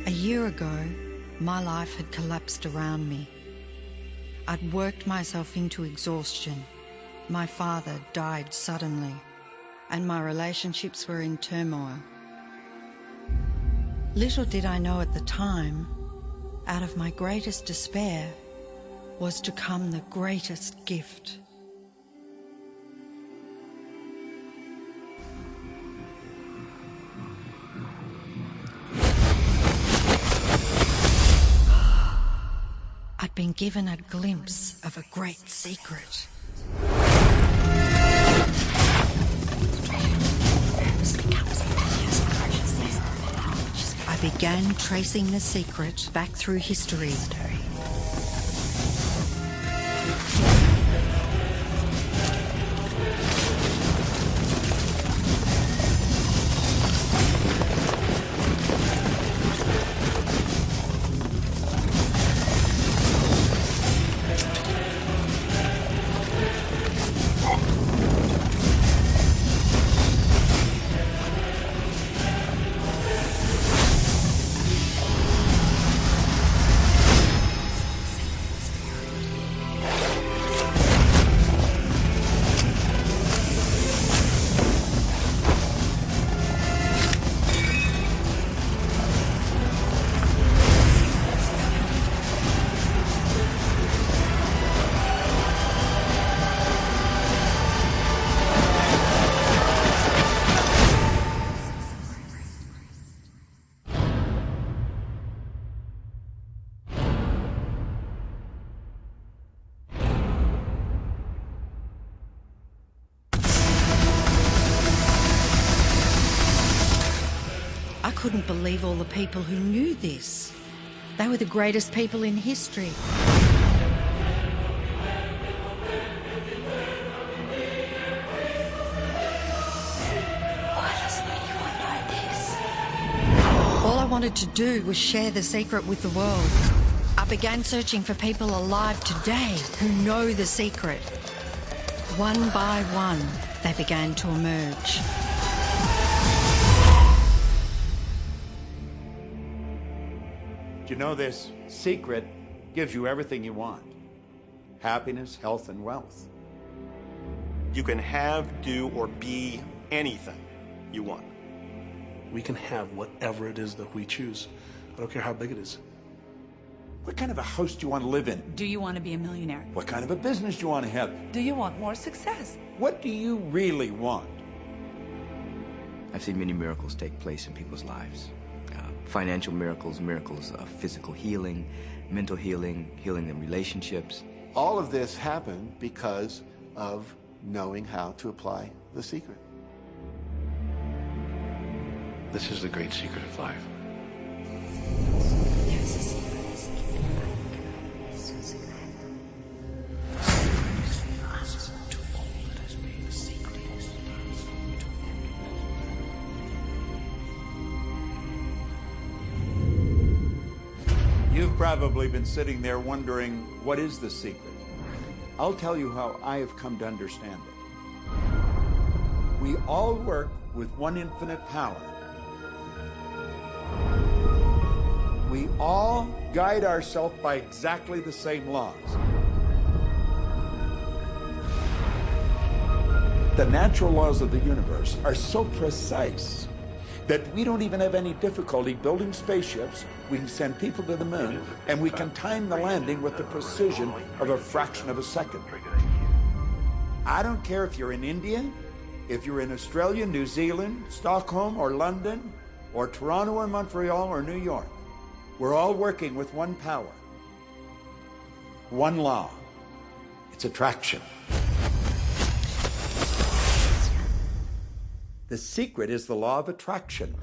A year ago, my life had collapsed around me. I'd worked myself into exhaustion. My father died suddenly, and my relationships were in turmoil. Little did I know at the time, out of my greatest despair was to come the greatest gift. I'd been given a glimpse of a great secret. I began tracing the secret back through history. I couldn't believe all the people who knew this. They were the greatest people in history. Why doesn't anyone know this? All I wanted to do was share the secret with the world. I began searching for people alive today who know the secret. One by one, they began to emerge. You know, this secret gives you everything you want. Happiness, health, and wealth. You can have, do, or be anything you want. We can have whatever it is that we choose. I don't care how big it is. What kind of a house do you want to live in? Do you want to be a millionaire? What kind of a business do you want to have? Do you want more success? What do you really want? I've seen many miracles take place in people's lives. Financial miracles, miracles of physical healing, mental healing, healing in relationships. All of this happened because of knowing how to apply the secret. This is the great secret of life. You've probably been sitting there wondering, what is the secret? I'll tell you how I have come to understand it. We all work with one infinite power. We all guide ourselves by exactly the same laws. The natural laws of the universe are so precise that we don't even have any difficulty building spaceships. We can send people to the moon, and we can time the landing with the precision of a fraction of a second. I don't care if you're in India, if you're in Australia, New Zealand, Stockholm, or London, or Toronto, or Montreal, or New York. We're all working with one power, one law. It's attraction. The secret is the law of attraction.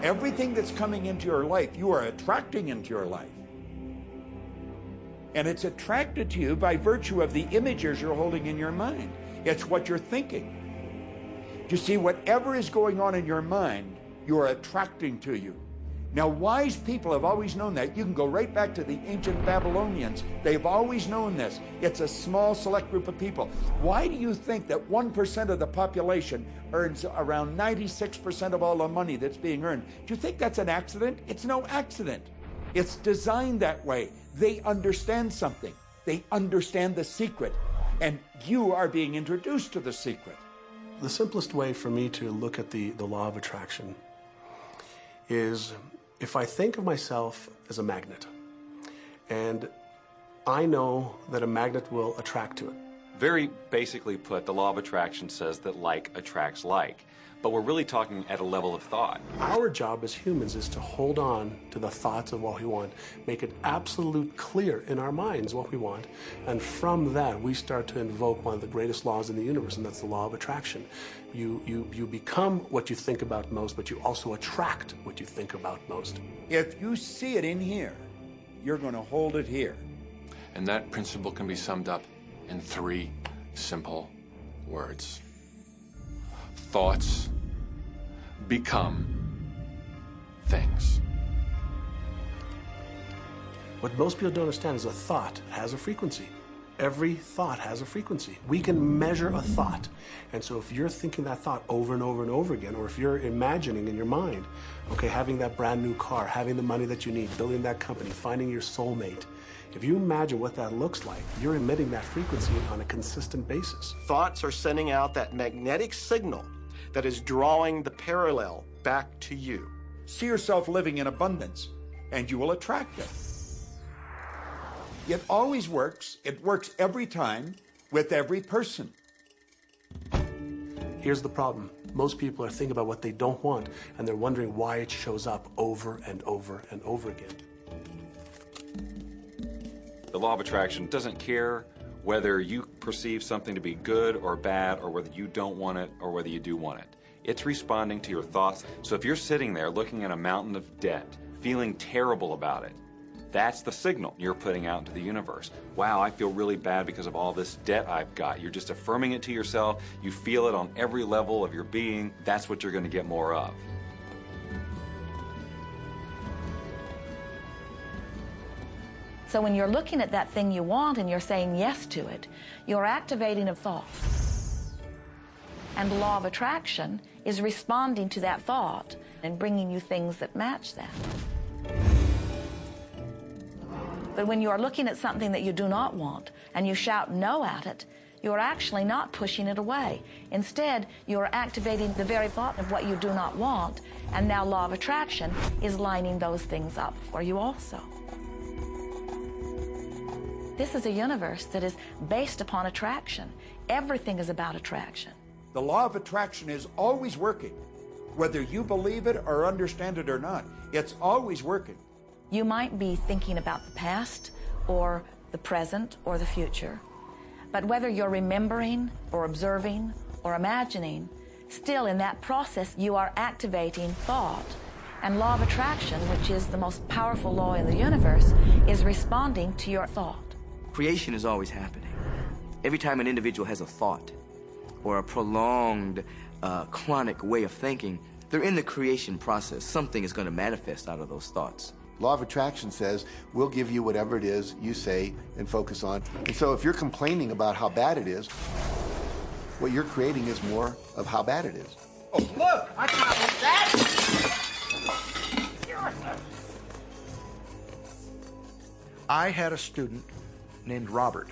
Everything that's coming into your life, you are attracting into your life. And it's attracted to you by virtue of the images you're holding in your mind. It's what you're thinking. You see, whatever is going on in your mind, you are attracting to you. Now, wise people have always known that. You can go right back to the ancient Babylonians. They've always known this. It's a small, select group of people. Why do you think that 1% of the population earns around 96% of all the money that's being earned? Do you think that's an accident? It's no accident. It's designed that way. They understand something. They understand the secret. And you are being introduced to the secret. The simplest way for me to look at the law of attraction is if I think of myself as a magnet, and I know that a magnet will attract to it. Very basically put, the law of attraction says that like attracts like. But we're really talking at a level of thought. Our job as humans is to hold on to the thoughts of what we want, make it absolute clear in our minds what we want, and from that we start to invoke one of the greatest laws in the universe, and that's the law of attraction. You become what you think about most, but you also attract what you think about most. If you see it in here, you're going to hold it here. And that principle can be summed up in 3 simple words. Thoughts become things. What most people don't understand is a thought has a frequency. Every thought has a frequency. We can measure a thought. And so if you're thinking that thought over and over and over again, or if you're imagining in your mind, okay, having that brand new car, having the money that you need, building that company, finding your soulmate, if you imagine what that looks like, you're emitting that frequency on a consistent basis. Thoughts are sending out that magnetic signal that is drawing the parallel back to you. See yourself living in abundance, and you will attract it. It always works. It works every time with every person. Here's the problem. Most people are thinking about what they don't want, and they're wondering why it shows up over and over and over again. The law of attraction doesn't care whether you perceive something to be good or bad, or whether you don't want it or whether you do want it. It's responding to your thoughts. So if you're sitting there looking at a mountain of debt, feeling terrible about it, that's the signal you're putting out into the universe. Wow, I feel really bad because of all this debt I've got. You're just affirming it to yourself. You feel it on every level of your being. That's what you're going to get more of. So when you're looking at that thing you want and you're saying yes to it, you're activating a thought. And the law of attraction is responding to that thought and bringing you things that match that. But when you're looking at something that you do not want and you shout no at it, you're actually not pushing it away. Instead, you're activating the very thought of what you do not want, and now law of attraction is lining those things up for you also. This is a universe that is based upon attraction. Everything is about attraction. The law of attraction is always working. Whether you believe it or understand it or not, it's always working. You might be thinking about the past or the present or the future, but whether you're remembering or observing or imagining, still in that process you are activating thought. And law of attraction, which is the most powerful law in the universe, is responding to your thought. Creation is always happening. Every time an individual has a thought or a prolonged, chronic way of thinking, they're in the creation process. Something is going to manifest out of those thoughts. Law of attraction says, we'll give you whatever it is you say and focus on. And so if you're complaining about how bad it is, what you're creating is more of how bad it is. Oh, look! I can't that! I had a student named Robert.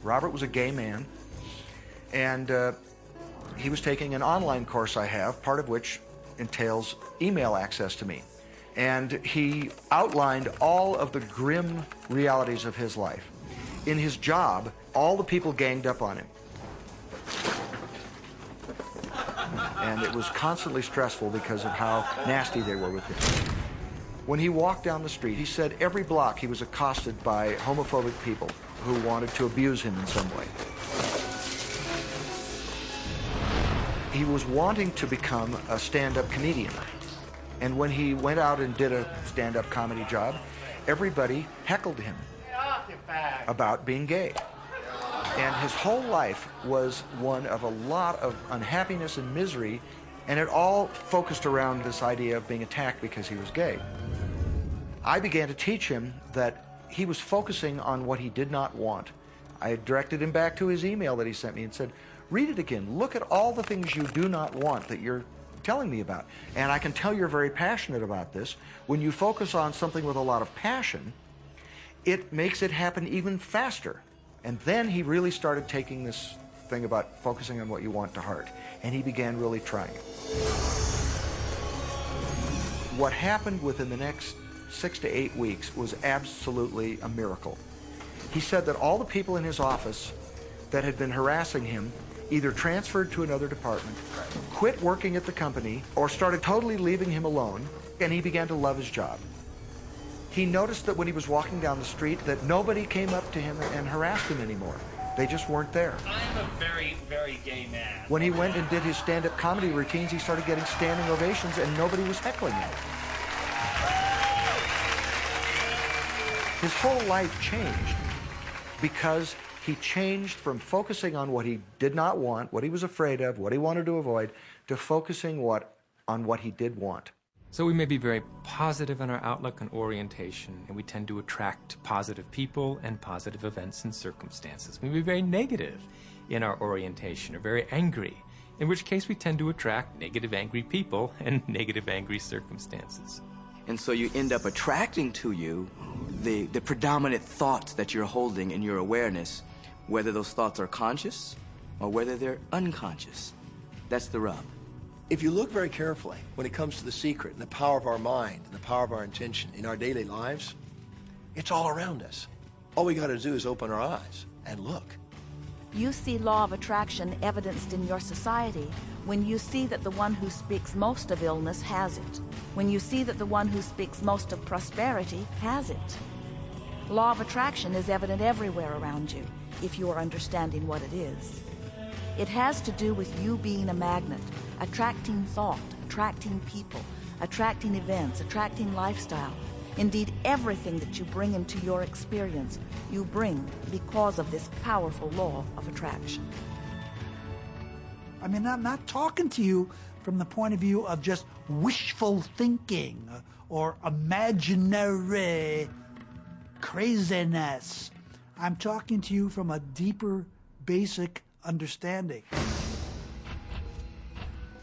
Robert was a gay man, and he was taking an online course I have, part of which entails email access to me. And he outlined all of the grim realities of his life. In his job, all the people ganged up on him. And it was constantly stressful because of how nasty they were with him. When he walked down the street, he said every block he was accosted by homophobic people who wanted to abuse him in some way. He was wanting to become a stand-up comedian. And when he went out and did a stand-up comedy job, everybody heckled him about being gay. And his whole life was one of a lot of unhappiness and misery, and it all focused around this idea of being attacked because he was gay. I began to teach him that he was focusing on what he did not want. I directed him back to his email that he sent me and said, read it again. Look at all the things you do not want that you're telling me about. And I can tell you're very passionate about this. When you focus on something with a lot of passion, it makes it happen even faster. And then he really started taking this thing about focusing on what you want to heart. And he began really trying it. What happened within the next 6 to 8 weeks was absolutely a miracle. He said that all the people in his office that had been harassing him either transferred to another department, quit working at the company, or started totally leaving him alone, and he began to love his job. He noticed that when he was walking down the street that nobody came up to him and harassed him anymore. They just weren't there. I'm a very, very gay man. When he went and did his stand-up comedy routines, he started getting standing ovations and nobody was heckling him. His whole life changed because he changed from focusing on what he did not want, what he was afraid of, what he wanted to avoid, to focusing on what he did want. So we may be very positive in our outlook and orientation, and we tend to attract positive people and positive events and circumstances. We may be very negative in our orientation or very angry, in which case we tend to attract negative, angry people and negative, angry circumstances. And so you end up attracting to you the predominant thoughts that you're holding in your awareness, whether those thoughts are conscious or whether they're unconscious. That's the rub. If you look very carefully when it comes to the secret and the power of our mind and the power of our intention in our daily lives, it's all around us. All we got to do is open our eyes and look. You see law of attraction evidenced in your society when you see that the one who speaks most of illness has it, when you see that the one who speaks most of prosperity has it. Law of attraction is evident everywhere around you if you are understanding what it is. It has to do with you being a magnet, attracting thought, attracting people, attracting events, attracting lifestyle. Indeed, everything that you bring into your experience, you bring because of this powerful law of attraction. I mean, I'm not talking to you from the point of view of just wishful thinking or imaginary craziness. I'm talking to you from a deeper, basic understanding.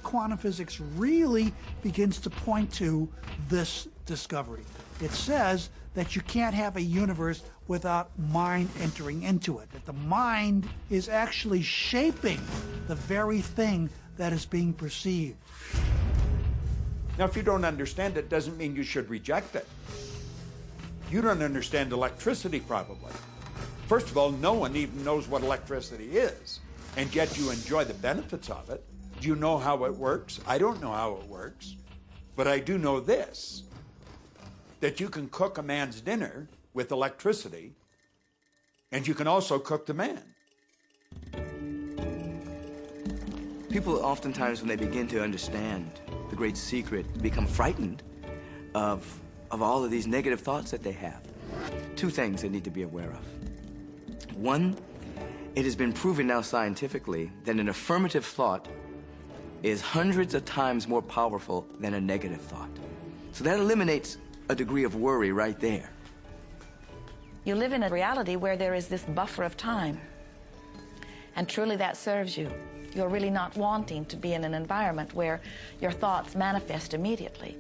Quantum physics really begins to point to this discovery. It says that you can't have a universe without mind entering into it, that the mind is actually shaping the very thing that is being perceived. Now, if you don't understand it, doesn't mean you should reject it. You don't understand electricity, probably. First of all, no one even knows what electricity is, and yet you enjoy the benefits of it. Do you know how it works? I don't know how it works, but I do know this, that you can cook a man's dinner with electricity, and you can also cook the man. People oftentimes, when they begin to understand the great secret, become frightened of all of these negative thoughts that they have. Two things they need to be aware of. One, it has been proven now scientifically that an affirmative thought is hundreds of times more powerful than a negative thought. So that eliminates a degree of worry right there. You live in a reality where there is this buffer of time, and truly that serves you. You're really not wanting to be in an environment where your thoughts manifest immediately.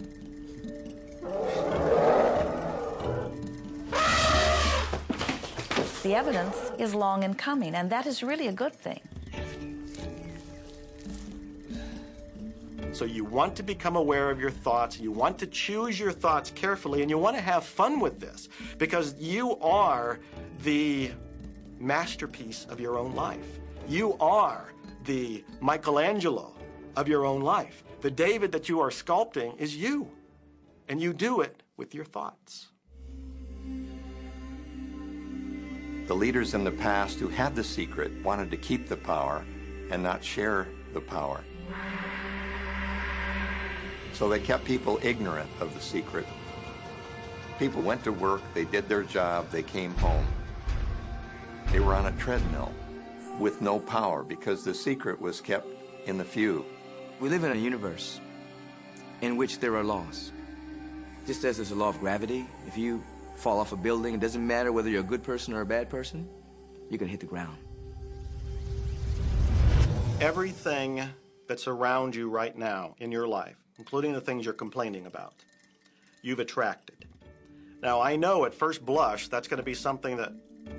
The evidence is long in coming, and that is really a good thing. So you want to become aware of your thoughts, you want to choose your thoughts carefully, and you want to have fun with this, because you are the masterpiece of your own life. You are the Michelangelo of your own life. The David that you are sculpting is you, and you do it with your thoughts. The leaders in the past who had the secret wanted to keep the power and not share the power. So they kept people ignorant of the secret. People went to work, they did their job, they came home. They were on a treadmill with no power because the secret was kept in the few. We live in a universe in which there are laws. Just as there's a law of gravity, if you fall off a building, it doesn't matter whether you're a good person or a bad person, you're gonna hit the ground. Everything that's around you right now in your life, including the things you're complaining about, you've attracted. Now, I know at first blush that's going to be something that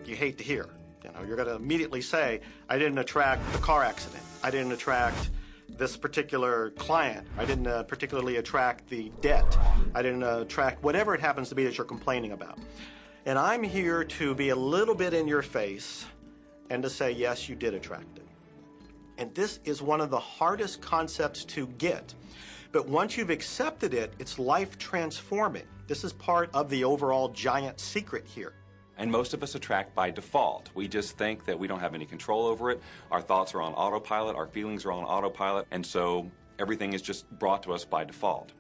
you hate to hear. You know, you're going to immediately say, I didn't attract the car accident. I didn't attract this particular client. I didn't particularly attract the debt. I didn't attract whatever it happens to be that you're complaining about. And I'm here to be a little bit in your face and to say, yes, you did attract it. And this is one of the hardest concepts to get. But once you've accepted it, it's life transforming. This is part of the overall giant secret here. And most of us attract by default. We just think that we don't have any control over it. Our thoughts are on autopilot, our feelings are on autopilot, and so everything is just brought to us by default.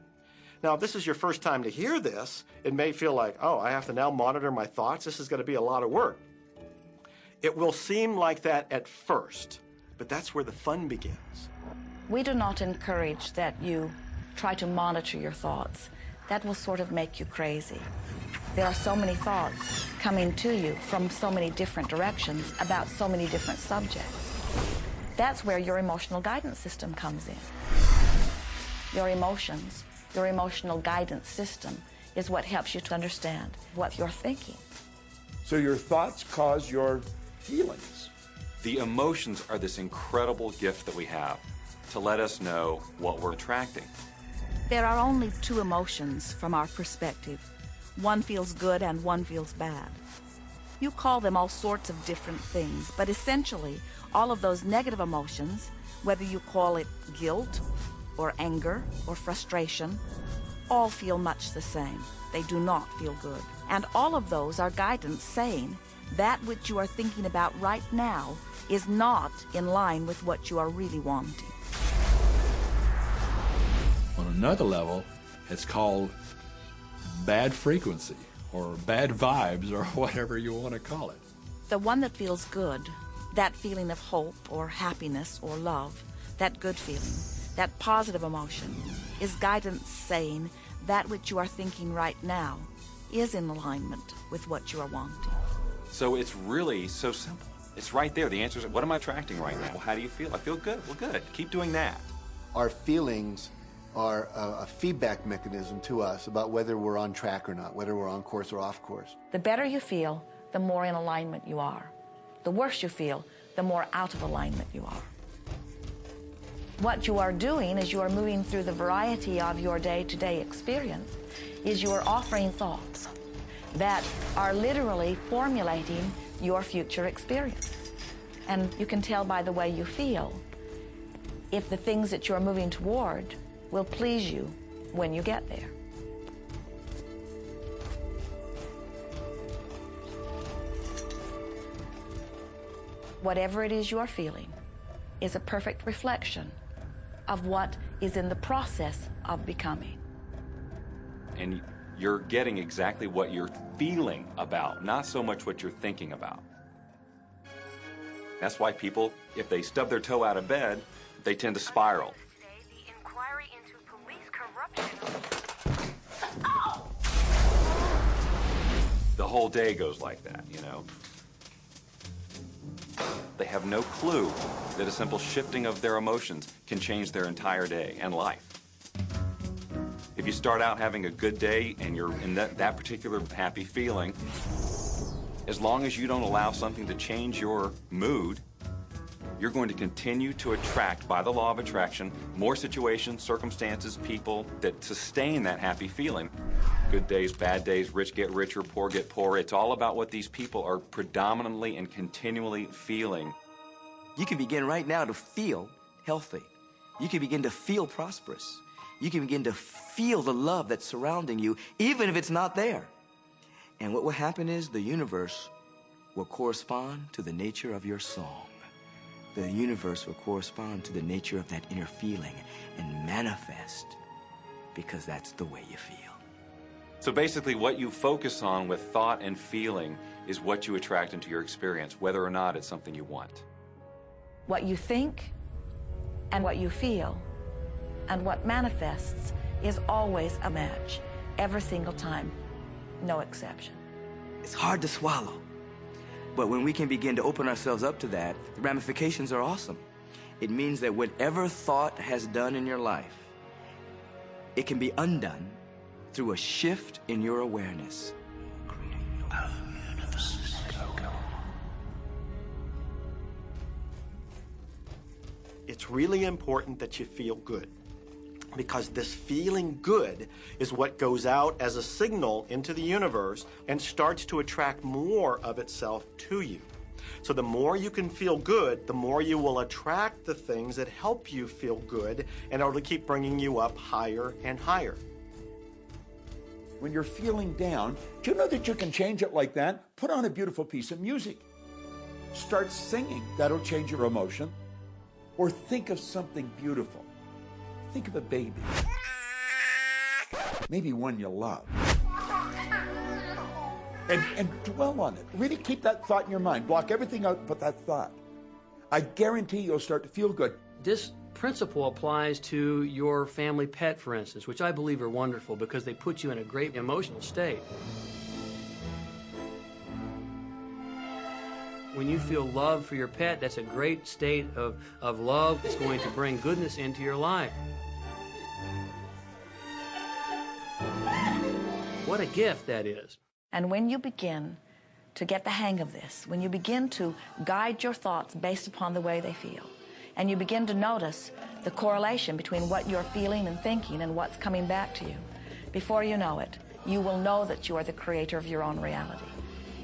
Now, if this is your first time to hear this, it may feel like, oh, I have to now monitor my thoughts. This is going to be a lot of work. It will seem like that at first, but that's where the fun begins. We do not encourage that you try to monitor your thoughts. That will sort of make you crazy. There are so many thoughts coming to you from so many different directions about so many different subjects. That's where your emotional guidance system comes in. Your emotions, your emotional guidance system is what helps you to understand what you're thinking. So your thoughts cause your feelings. The emotions are this incredible gift that we have to let us know what we're attracting. There are only two emotions from our perspective. One feels good and one feels bad. You call them all sorts of different things, but essentially, all of those negative emotions, whether you call it guilt or anger or frustration, all feel much the same. They do not feel good. And all of those are guidance saying that which you are thinking about right now is not in line with what you are really wanting. On another level, it's called bad frequency or bad vibes or whatever you want to call it. The one that feels good, that feeling of hope or happiness or love, that good feeling, that positive emotion, is guidance saying that which you are thinking right now is in alignment with what you are wanting. So it's really so simple. It's right there. The answer is, what am I attracting right now? Well, how do you feel? I feel good. Well, good. Keep doing that. Our feelings are a feedback mechanism to us about whether we're on track or not, whether we're on course or off course. The better you feel, the more in alignment you are. The worse you feel, the more out of alignment you are. What you are doing as you are moving through the variety of your day-to-day experience is you are offering thoughts that are literally formulating your future experience. And you can tell by the way you feel if the things that you're moving toward will please you when you get there. Whatever it is you are feeling is a perfect reflection of what is in the process of becoming. And you're getting exactly what you're feeling about, not so much what you're thinking about. That's why people, if they stub their toe out of bed, they tend to spiral. The whole day goes like that, you know. They have no clue that a simple shifting of their emotions can change their entire day and life. If you start out having a good day and you're in that particular happy feeling, as long as you don't allow something to change your mood, you're going to continue to attract, by the law of attraction, more situations, circumstances, people that sustain that happy feeling. Good days, bad days, rich get richer, poor get poorer. It's all about what these people are predominantly and continually feeling. You can begin right now to feel healthy. You can begin to feel prosperous. You can begin to feel the love that's surrounding you, even if it's not there. And what will happen is the universe will correspond to the nature of your song. The universe will correspond to the nature of that inner feeling and manifest, because that's the way you feel. So basically what you focus on with thought and feeling is what you attract into your experience, whether or not it's something you want. What you think and what you feel and what manifests is always a match. every single time, no exception. It's hard to swallow. But when we can begin to open ourselves up to that, the ramifications are awesome. It means that whatever thought has done in your life, it can be undone through a shift in your awareness. It's really important that you feel good, because this feeling good is what goes out as a signal into the universe and starts to attract more of itself to you. So the more you can feel good, the more you will attract the things that help you feel good in order to keep bringing you up higher and higher. When you're feeling down, do you know that you can change it like that? Put on a beautiful piece of music. Start singing. That'll change your emotion. Or think of something beautiful. Think of a baby. Maybe one you love. And dwell on it. Really keep that thought in your mind. Block everything out, put that thought. I guarantee you'll start to feel good. This principle applies to your family pet, for instance, which I believe are wonderful because they put you in a great emotional state. When you feel love for your pet, that's a great state of love. It's going to bring goodness into your life. What a gift that is. And when you begin to get the hang of this, when you begin to guide your thoughts based upon the way they feel, and you begin to notice the correlation between what you're feeling and thinking and what's coming back to you, before you know it, you will know that you are the creator of your own reality.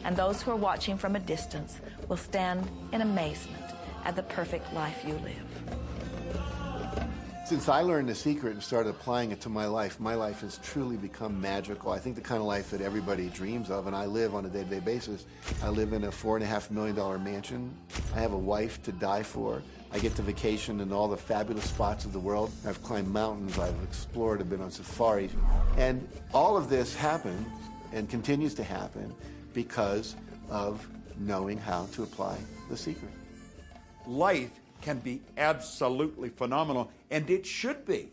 And those who are watching from a distance will stand in amazement at the perfect life you live. Since I learned the secret and started applying it to my life has truly become magical. I think the kind of life that everybody dreams of, and I live on a day-to-day basis. I live in a $4.5 million mansion. I have a wife to die for. I get to vacation in all the fabulous spots of the world. I've climbed mountains, I've explored, I've been on safaris. And all of this happened and continues to happen because of knowing how to apply the secret. Life can be absolutely phenomenal, and it should be,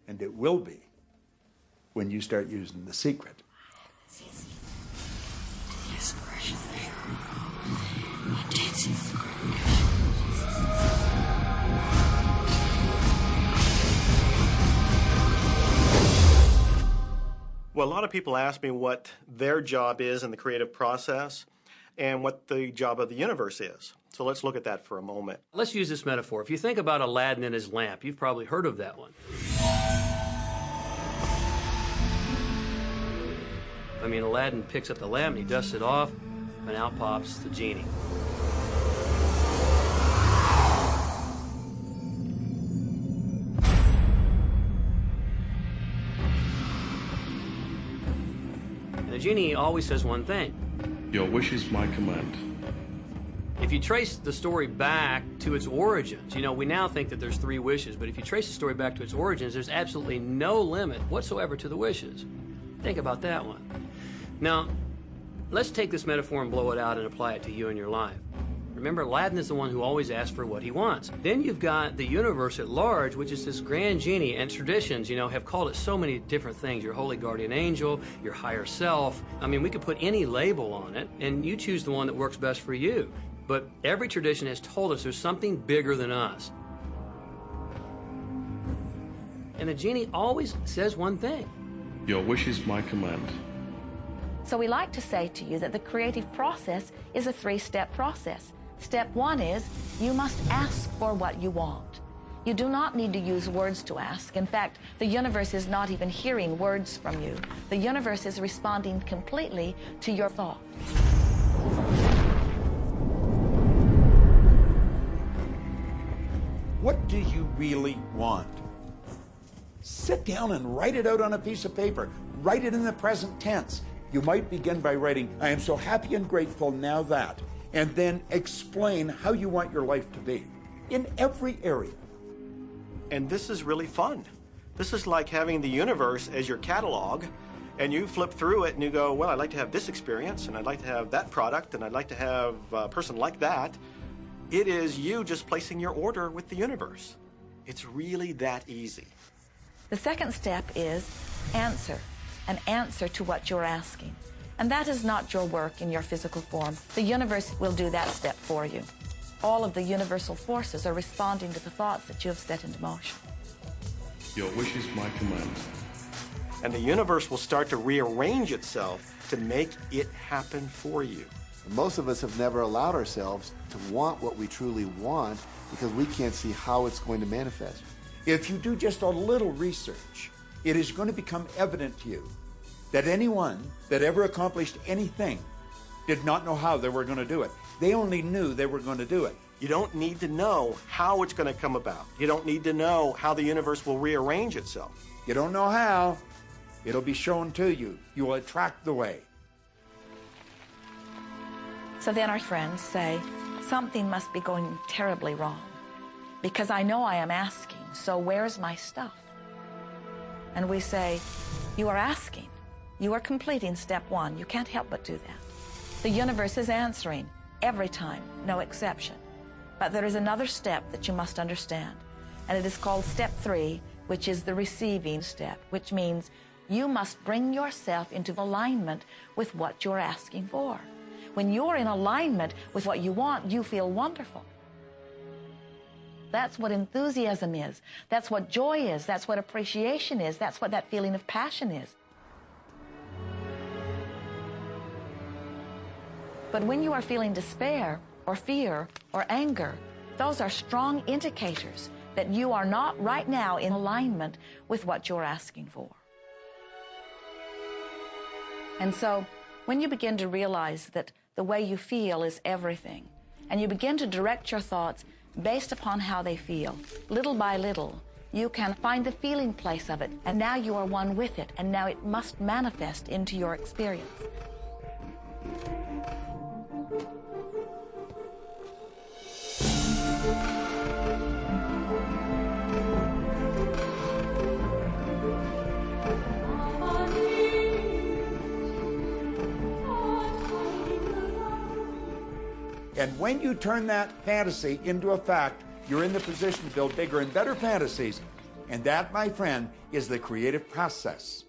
and it will be, when you start using the secret. Well, a lot of people ask me what their job is in the creative process and what the job of the universe is. So let's look at that for a moment. Let's use this metaphor. If you think about Aladdin and his lamp, you've probably heard of that one. I mean, Aladdin picks up the lamp and he dusts it off, and out pops the genie. And the genie always says one thing. Your wish is my command. If you trace the story back to its origins, you know, we now think that there's 3 wishes, but if you trace the story back to its origins, there's absolutely no limit whatsoever to the wishes. Think about that one. Now, let's take this metaphor and blow it out and apply it to you and your life. Remember, Aladdin is the one who always asks for what he wants. Then you've got the universe at large, which is this grand genie, and traditions, you know, have called it so many different things. Your holy guardian angel, your higher self. I mean, we could put any label on it, and you choose the one that works best for you. But every tradition has told us there's something bigger than us. And the genie always says one thing. Your wish is my command. So we like to say to you that the creative process is a 3-step process. Step 1 is you must ask for what you want. You do not need to use words to ask. In fact, the universe is not even hearing words from you. The universe is responding completely to your thought. What do you really want? Sit down and write it out on a piece of paper. Write it in the present tense. You might begin by writing, I am so happy and grateful now that, and then explain how you want your life to be in every area. And this is really fun. This is like having the universe as your catalog, and you flip through it and you go, well, I'd like to have this experience, and I'd like to have that product, and I'd like to have a person like that. It is you just placing your order with the universe. It's really that easy. The second step is answer, an answer to what you're asking. And that is not your work in your physical form. The universe will do that step for you. All of the universal forces are responding to the thoughts that you have set into motion. Your wish is my command. And the universe will start to rearrange itself to make it happen for you. Most of us have never allowed ourselves to want what we truly want because we can't see how it's going to manifest. If you do just a little research, it is going to become evident to you that anyone that ever accomplished anything did not know how they were going to do it. They only knew they were going to do it. You don't need to know how it's going to come about. You don't need to know how the universe will rearrange itself. You don't know how. It'll be shown to you. You will attract the way. So then our friends say, something must be going terribly wrong because I know I am asking, so where's my stuff? And we say, you are asking. You are completing step one. You can't help but do that. The universe is answering every time, no exception. But there is another step that you must understand, and it is called step 3, which is the receiving step, which means you must bring yourself into alignment with what you're asking for. When you're in alignment with what you want, you feel wonderful. That's what enthusiasm is. That's what joy is. That's what appreciation is. That's what that feeling of passion is. But when you are feeling despair or fear or anger, those are strong indicators that you are not right now in alignment with what you're asking for. And so when you begin to realize that the way you feel is everything, and you begin to direct your thoughts based upon how they feel, little by little, you can find the feeling place of it, and now you are one with it, and now it must manifest into your experience. And when you turn that fantasy into a fact, you're in the position to build bigger and better fantasies. And that, my friend, is the creative process.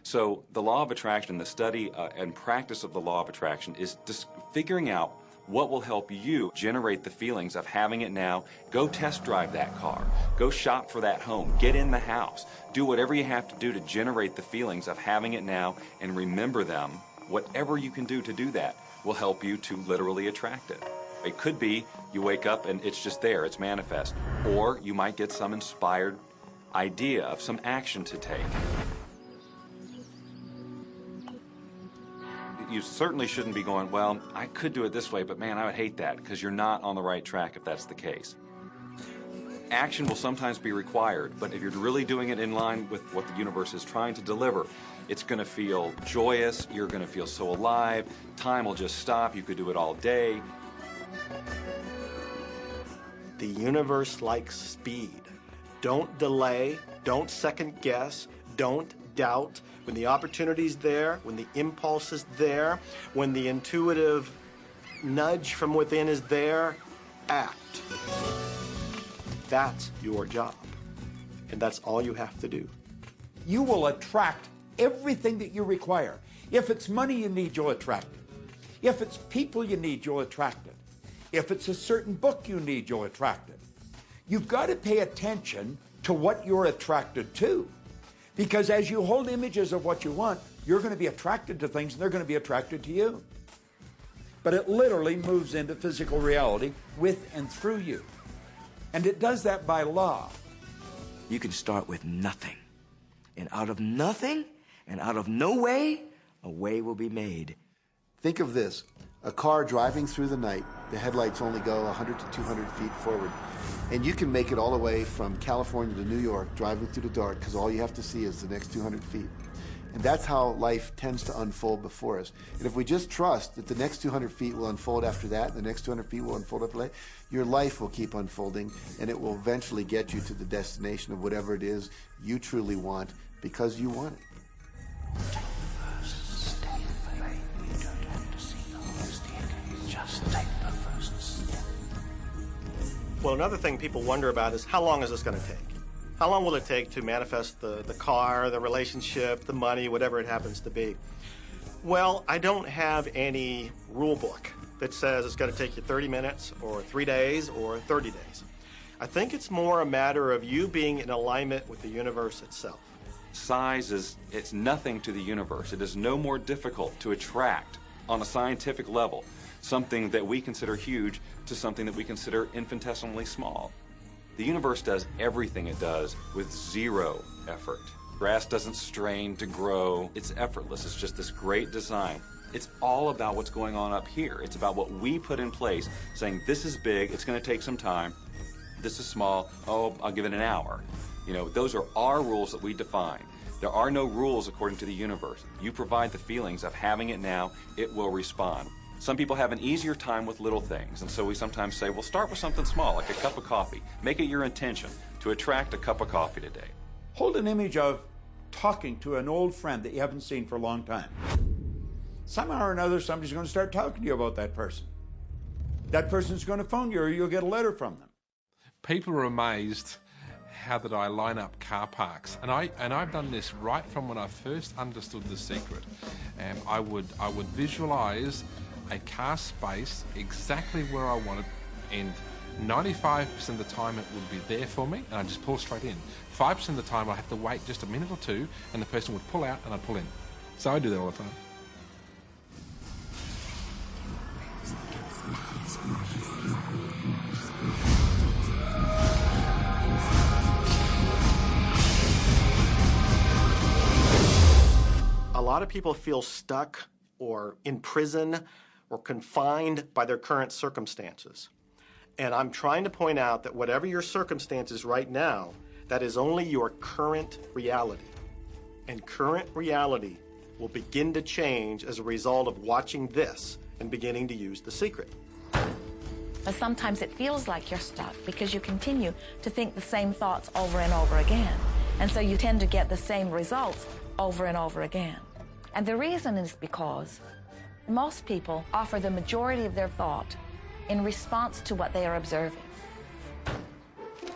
So the law of attraction, the study and practice of the law of attraction is just figuring out what will help you generate the feelings of having it now. Go test drive that car. Go shop for that home. Get in the house. Do whatever you have to do to generate the feelings of having it now and remember them. Whatever you can do to do that will help you to literally attract it. It could be you wake up and it's just there, it's manifest. Or you might get some inspired idea of some action to take. You certainly shouldn't be going, well, I could do it this way, but man, I would hate that, because you're not on the right track if that's the case. Action will sometimes be required, but if you're really doing it in line with what the universe is trying to deliver, it's going to feel joyous, you're going to feel so alive, time will just stop, you could do it all day. The universe likes speed. Don't delay, don't second guess, don't doubt. When the opportunity's there, when the impulse is there, when the intuitive nudge from within is there, act. That's your job. And that's all you have to do. You will attract everything that you require. If it's money you need, you'll attract it. If it's people you need, you'll attract it. If it's a certain book you need, you'll attract it. You've got to pay attention to what you're attracted to. Because as you hold images of what you want, you're going to be attracted to things and they're going to be attracted to you. But it literally moves into physical reality with and through you. And it does that by law. You can start with nothing. And out of nothing, and out of no way, a way will be made. Think of this. A car driving through the night, the headlights only go 100 to 200 feet forward. And you can make it all the way from California to New York driving through the dark because all you have to see is the next 200 feet. And that's how life tends to unfold before us. And if we just trust that the next 200 feet will unfold after that, the next 200 feet will unfold after that, your life will keep unfolding and it will eventually get you to the destination of whatever it is you truly want because you want it. Well, another thing people wonder about is how long is this going to take? How long will it take to manifest the car, the relationship, the money, whatever it happens to be? Well, I don't have any rule book that says it's going to take you 30 minutes or 3 days or 30 days. I think it's more a matter of you being in alignment with the universe itself. Size it's nothing to the universe. It is no more difficult to attract on a scientific level something that we consider huge to something that we consider infinitesimally small. The universe does everything it does with zero effort. Grass doesn't strain to grow. It's effortless. It's just this great design. It's all about what's going on up here. It's about what we put in place, saying this is big, it's going to take some time. This is small, oh, I'll give it an hour. You know, those are our rules that we define. There are no rules according to the universe. You provide the feelings of having it now, it will respond. Some people have an easier time with little things, and so we sometimes say, well, start with something small, like a cup of coffee. Make it your intention to attract a cup of coffee today. Hold an image of talking to an old friend that you haven't seen for a long time. Somehow or another, somebody's going to start talking to you about that person. That person's going to phone you, or you'll get a letter from them. People are amazed how that I line up car parks, and I've done this right from when I first understood The Secret. I would visualize a car space exactly where I wanted, and 95% of the time it would be there for me, and I'd just pull straight in. 5% of the time I'd have to wait just a minute or two, and the person would pull out and I'd pull in. So I do that all the time. A lot of people feel stuck or in prison or confined by their current circumstances. And I'm trying to point out that whatever your circumstances right now, that is only your current reality. And current reality will begin to change as a result of watching this and beginning to use The Secret. But sometimes it feels like you're stuck because you continue to think the same thoughts over and over again. And so you tend to get the same results over and over again. And the reason is because most people offer the majority of their thought in response to what they are observing.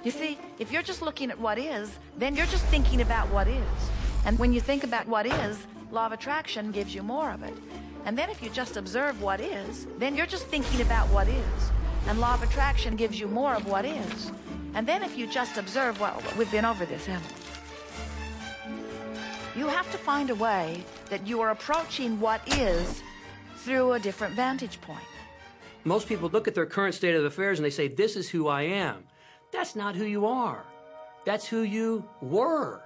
You see, if you're just looking at what is, then you're just thinking about what is. And when you think about what is, law of attraction gives you more of it. And then if you just observe what is, then you're just thinking about what is. And law of attraction gives you more of what is. And then if you just observe, well, we've been over this, haven't we? You have to find a way that you are approaching what is through a different vantage point. Most people look at their current state of affairs and they say, this is who I am. That's not who you are. That's who you were.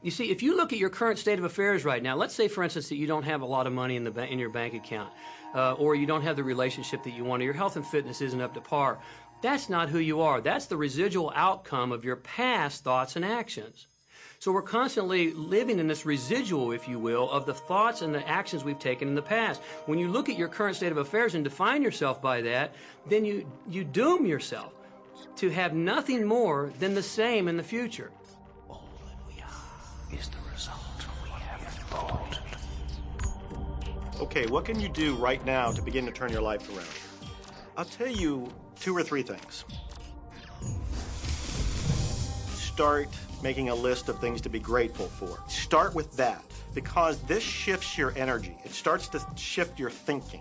You see, if you look at your current state of affairs right now, let's say, for instance, that you don't have a lot of money in your bank account, or you don't have the relationship that you want, or your health and fitness isn't up to par. That's not who you are. That's the residual outcome of your past thoughts and actions. So we're constantly living in this residual, if you will, of the thoughts and the actions we've taken in the past. When you look at your current state of affairs and define yourself by that, then you doom yourself to have nothing more than the same in the future. All that we are is the result we have thought. Okay, what can you do right now to begin to turn your life around? I'll tell you 2 or 3 things. Start making a list of things to be grateful for. Start with that, because this shifts your energy. It starts to shift your thinking.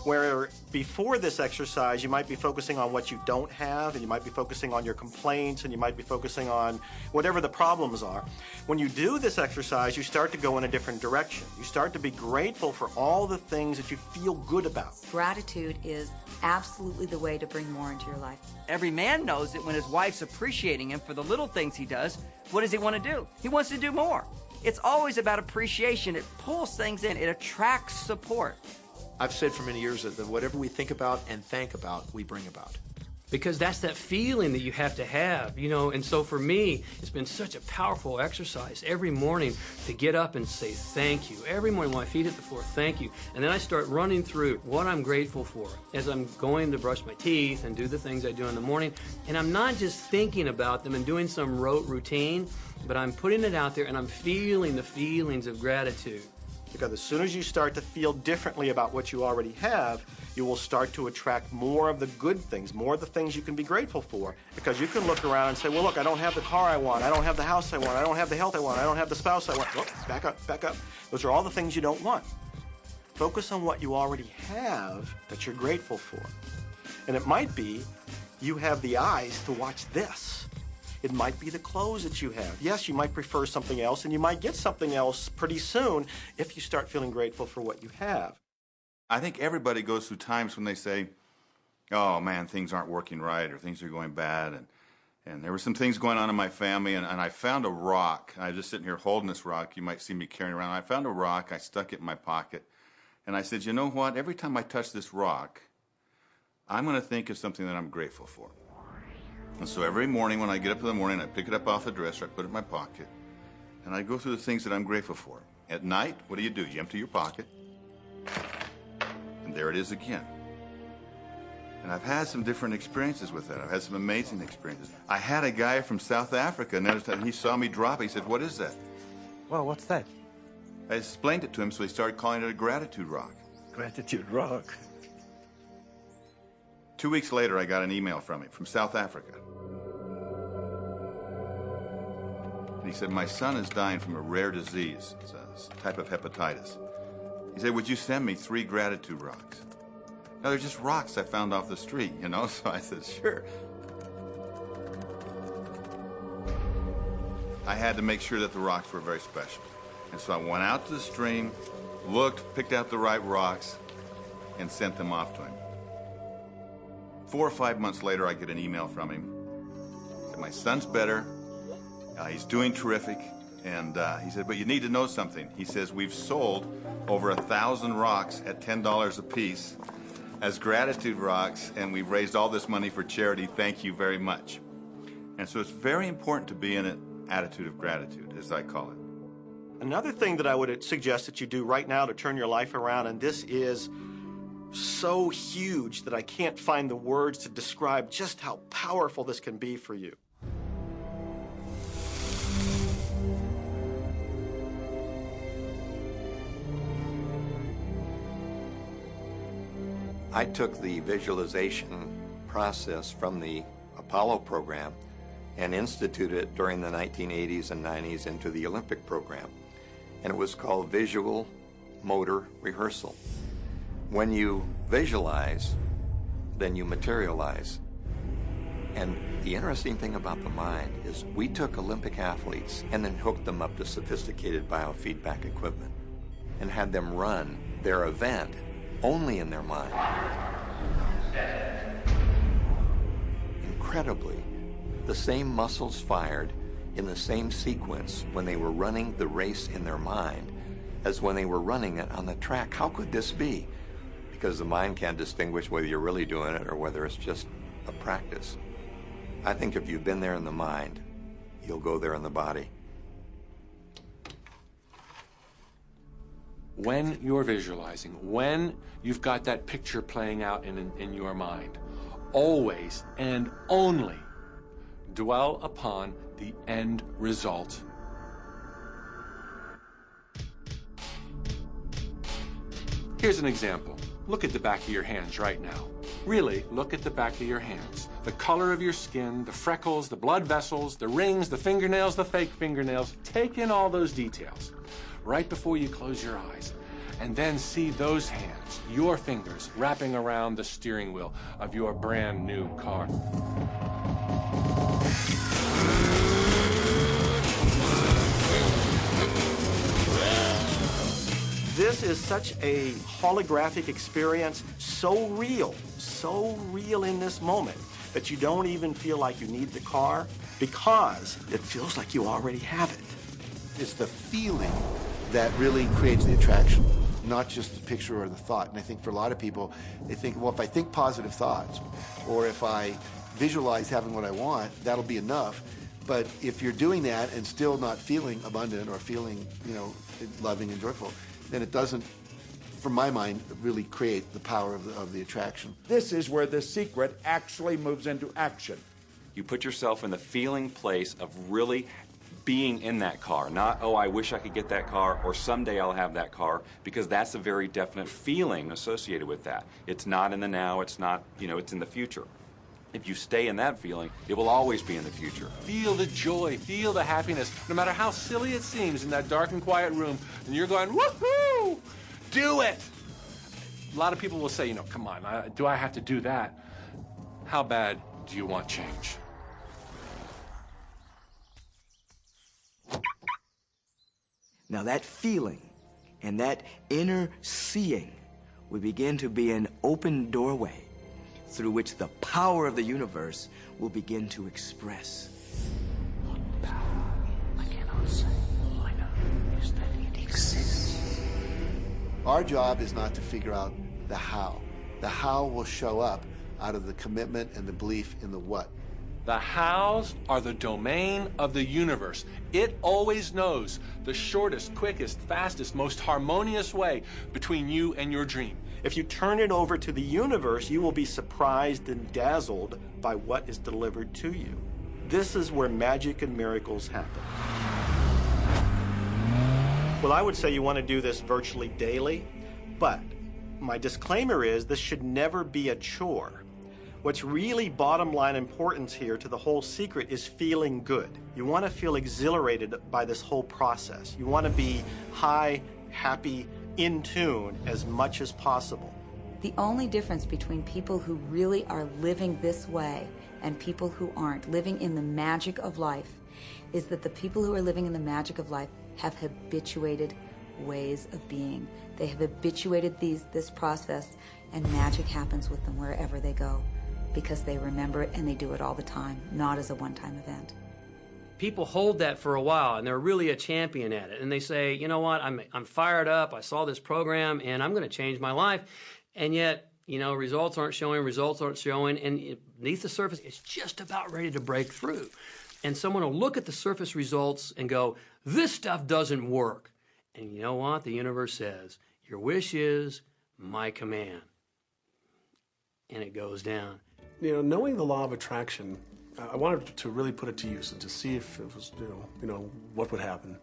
Where before this exercise, you might be focusing on what you don't have, and you might be focusing on your complaints, and you might be focusing on whatever the problems are. When you do this exercise, you start to go in a different direction. You start to be grateful for all the things that you feel good about. Gratitude is absolutely the way to bring more into your life. Every man knows that when his wife's appreciating him for the little things he does, what does he want to do? He wants to do more. It's always about appreciation. It pulls things in. It attracts support. I've said for many years that whatever we think about and thank about, we bring about. Because that's that feeling that you have to have, you know. And so for me, it's been such a powerful exercise every morning to get up and say thank you. Every morning when my feet hit the floor, thank you. And then I start running through what I'm grateful for as I'm going to brush my teeth and do the things I do in the morning. And I'm not just thinking about them and doing some rote routine, but I'm putting it out there and I'm feeling the feelings of gratitude. Because as soon as you start to feel differently about what you already have, you will start to attract more of the good things, more of the things you can be grateful for. Because you can look around and say, well, look, I don't have the car I want, I don't have the house I want, I don't have the health I want, I don't have the spouse I want. Oh, back up, back up. Those are all the things you don't want. Focus on what you already have that you're grateful for. And it might be you have the eyes to watch this. It might be the clothes that you have. Yes, you might prefer something else, and you might get something else pretty soon if you start feeling grateful for what you have. I think everybody goes through times when they say, oh man, things aren't working right, or things are going bad, and there were some things going on in my family, and I found a rock. I was just sitting here holding this rock. You might see me carrying around. I found a rock. I stuck it in my pocket, and I said, you know what? Every time I touch this rock, I'm going to think of something that I'm grateful for. And so every morning when I get up in the morning, I pick it up off the dresser, I put it in my pocket, and I go through the things that I'm grateful for. At night, what do? You empty your pocket, and there it is again. And I've had some different experiences with that. I've had some amazing experiences. I had a guy from South Africa, and he saw me drop it. He said, what is that? Well, what's that? I explained it to him, so he started calling it a gratitude rock. Gratitude rock. 2 weeks later, I got an email from him from South Africa. And he said, my son is dying from a rare disease. It's a type of hepatitis. He said, would you send me 3 gratitude rocks? Now, they're just rocks I found off the street, you know? So I said, sure. I had to make sure that the rocks were very special. And so I went out to the stream, looked, picked out the right rocks, and sent them off to him. 4 or 5 months later, I get an email from him. He said, my son's better. He's doing terrific. And he said, but you need to know something. He says, we've sold over 1,000 rocks at $10 a piece as gratitude rocks, and we've raised all this money for charity. Thank you very much. And so it's very important to be in an attitude of gratitude, as I call it. Another thing that I would suggest that you do right now to turn your life around, and this is so huge that I can't find the words to describe just how powerful this can be for you. I took the visualization process from the Apollo program and instituted it during the 1980s and 90s into the Olympic program. And it was called Visual Motor Rehearsal. When you visualize, then you materialize. And the interesting thing about the mind is we took Olympic athletes and then hooked them up to sophisticated biofeedback equipment and had them run their event only in their mind. Incredibly, the same muscles fired in the same sequence when they were running the race in their mind as when they were running it on the track. How could this be? Because the mind can't distinguish whether you're really doing it or whether it's just a practice. I think if you've been there in the mind, you'll go there in the body. When you're visualizing, when you've got that picture playing out in your mind, always and only dwell upon the end result. Here's an example. Look at the back of your hands right now. Really, look at the back of your hands. The color of your skin, the freckles, the blood vessels, the rings, the fingernails, the fake fingernails. Take in all those details right before you close your eyes. And then see those hands, your fingers, wrapping around the steering wheel of your brand new car. This is such a holographic experience, so real in this moment, that you don't even feel like you need the car because it feels like you already have it. It's the feeling that really creates the attraction, not just the picture or the thought. And I think for a lot of people, they think, well, if I think positive thoughts, or if I visualize having what I want, that'll be enough. But if you're doing that and still not feeling abundant or feeling, loving and joyful, then it doesn't, from my mind, really create the power of the attraction. This is where the secret actually moves into action. You put yourself in the feeling place of really being in that car, not, oh, I wish I could get that car, or someday I'll have that car, because that's a very definite feeling associated with that. It's not in the now, it's not, it's in the future. If you stay in that feeling, it will always be in the future. Feel the joy, feel the happiness, no matter how silly it seems in that dark and quiet room, and you're going, woohoo! Do it! A lot of people will say, come on, do I have to do that? How bad do you want change? Now that feeling and that inner seeing will begin to be an open doorway through which the power of the universe will begin to express. What power I cannot say. All I know is that it exists. Our job is not to figure out the how. The how will show up out of the commitment and the belief in the what. The hows are the domain of the universe. It always knows the shortest, quickest, fastest, most harmonious way between you and your dream. If you turn it over to the universe, you will be surprised and dazzled by what is delivered to you. This is where magic and miracles happen. Well, I would say you want to do this virtually daily, but my disclaimer is this should never be a chore. What's really bottom line importance here to the whole secret is feeling good. You want to feel exhilarated by this whole process. You want to be high, happy, in tune as much as possible. The only difference between people who really are living this way and people who aren't, living in the magic of life, is that the people who are living in the magic of life have habituated ways of being. They have habituated this process, and magic happens with them wherever they go, because they remember it and they do it all the time, not as a one-time event. People hold that for a while, and they're really a champion at it. And they say, you know what, I'm fired up, I saw this program, and I'm going to change my life. And yet, results aren't showing, and beneath the surface, it's just about ready to break through. And someone will look at the surface results and go, this stuff doesn't work. And you know what? The universe says, your wish is my command. And it goes down. Knowing the law of attraction, I wanted to really put it to use and to see if it was, what would happen.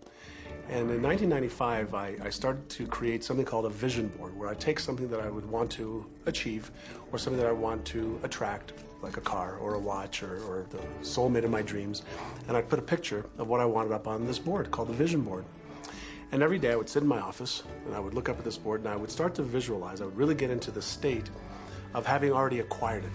And in 1995, I started to create something called a vision board, where I take something that I would want to achieve, or something that I want to attract, like a car or a watch or the soulmate of my dreams, and I'd put a picture of what I wanted up on this board called the vision board. And every day I would sit in my office and I would look up at this board and I would start to visualize. I would really get into the state of having already acquired it.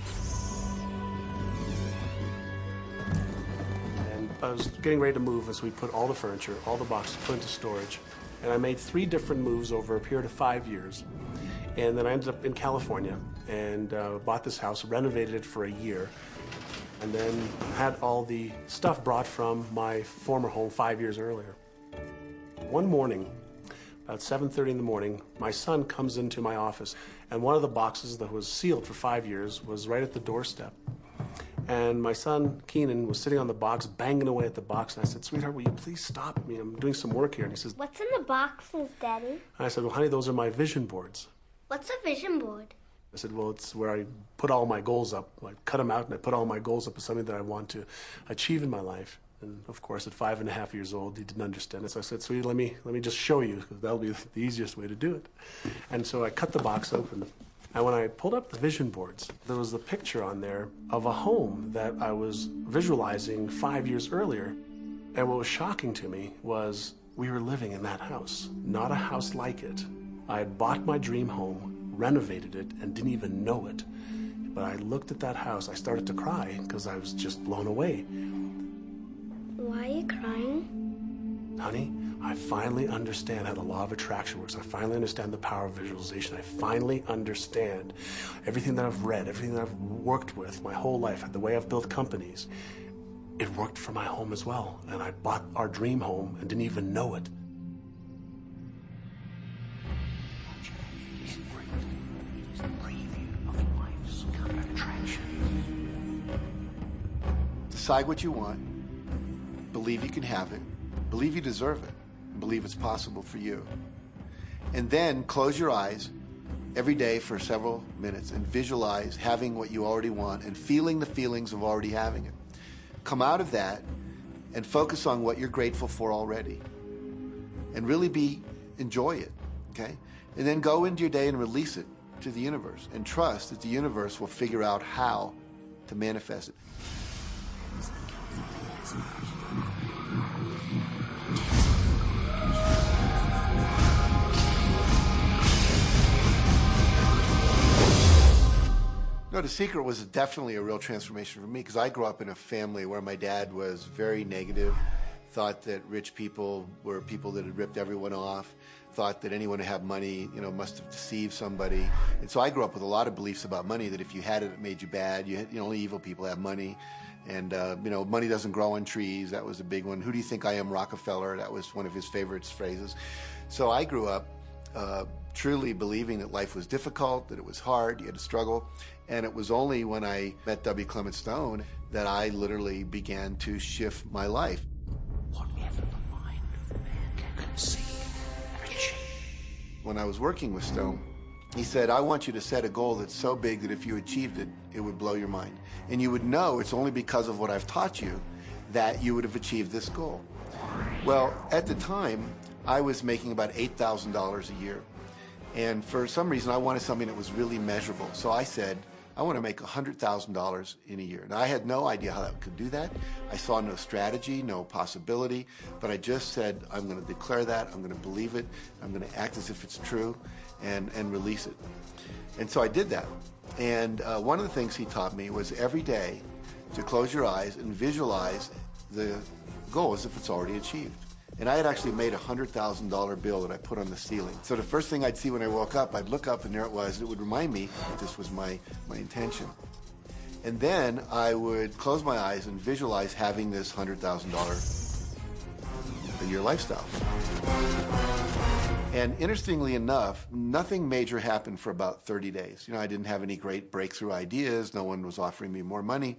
I was getting ready to move as we put all the furniture, all the boxes put into storage. And I made 3 different moves over a period of 5 years. And then I ended up in California and bought this house, renovated it for a year, and then had all the stuff brought from my former home 5 years earlier. One morning, about 7:30 in the morning, my son comes into my office, and one of the boxes that was sealed for 5 years was right at the doorstep. And my son, Keenan, was sitting on the box, banging away at the box. And I said, sweetheart, will you please stop me? I'm doing some work here. And he says, what's in the boxes, Daddy? And I said, well, honey, those are my vision boards. What's a vision board? I said, well, it's where I put all my goals up. I cut them out and I put all my goals up as something that I want to achieve in my life. And of course, at 5.5 years old, he didn't understand it. So I said, sweetie, let me just show you, because that'll be the easiest way to do it. And so I cut the box open. And when I pulled up the vision boards, there was a picture on there of a home that I was visualizing 5 years earlier. And what was shocking to me was we were living in that house, not a house like it. I had bought my dream home, renovated it, and didn't even know it. But I looked at that house, I started to cry because I was just blown away. Why are you crying? Honey, I finally understand how the law of attraction works. I finally understand the power of visualization. I finally understand everything that I've read, everything that I've worked with my whole life, the way I've built companies. It worked for my home as well. And I bought our dream home and didn't even know it. Decide what you want. Believe you can have it. Believe you deserve it. Believe it's possible for you. And then close your eyes every day for several minutes and visualize having what you already want and feeling the feelings of already having it. Come out of that and focus on what you're grateful for already. And really enjoy it, okay? And then go into your day and release it to the universe and trust that the universe will figure out how to manifest it. No, The Secret was definitely a real transformation for me because I grew up in a family where my dad was very negative, thought that rich people were people that had ripped everyone off, thought that anyone who had money, must have deceived somebody. And so I grew up with a lot of beliefs about money, that if you had it, it made you bad. Only evil people have money. And, money doesn't grow on trees. That was a big one. Who do you think I am, Rockefeller? That was one of his favorite phrases. So I grew up truly believing that life was difficult, that it was hard, you had to struggle. And it was only when I met W. Clement Stone that I literally began to shift my life. Whatever the mind of man can conceive and achieve. When I was working with Stone, he said, I want you to set a goal that's so big that if you achieved it, it would blow your mind. And you would know it's only because of what I've taught you that you would have achieved this goal. Well, at the time, I was making about $8,000 a year. And for some reason, I wanted something that was really measurable. So I said, I want to make $100,000 in a year. Now, I had no idea how I could do that. I saw no strategy, no possibility, but I just said, I'm going to declare that, I'm going to believe it, I'm going to act as if it's true, and release it. And so I did that. And one of the things he taught me was every day to close your eyes and visualize the goal as if it's already achieved. And I had actually made a $100,000 bill that I put on the ceiling. So the first thing I'd see when I woke up, I'd look up and there it was. It would remind me that this was my intention. And then I would close my eyes and visualize having this $100,000 a year lifestyle. And interestingly enough, nothing major happened for about 30 days. I didn't have any great breakthrough ideas. No one was offering me more money.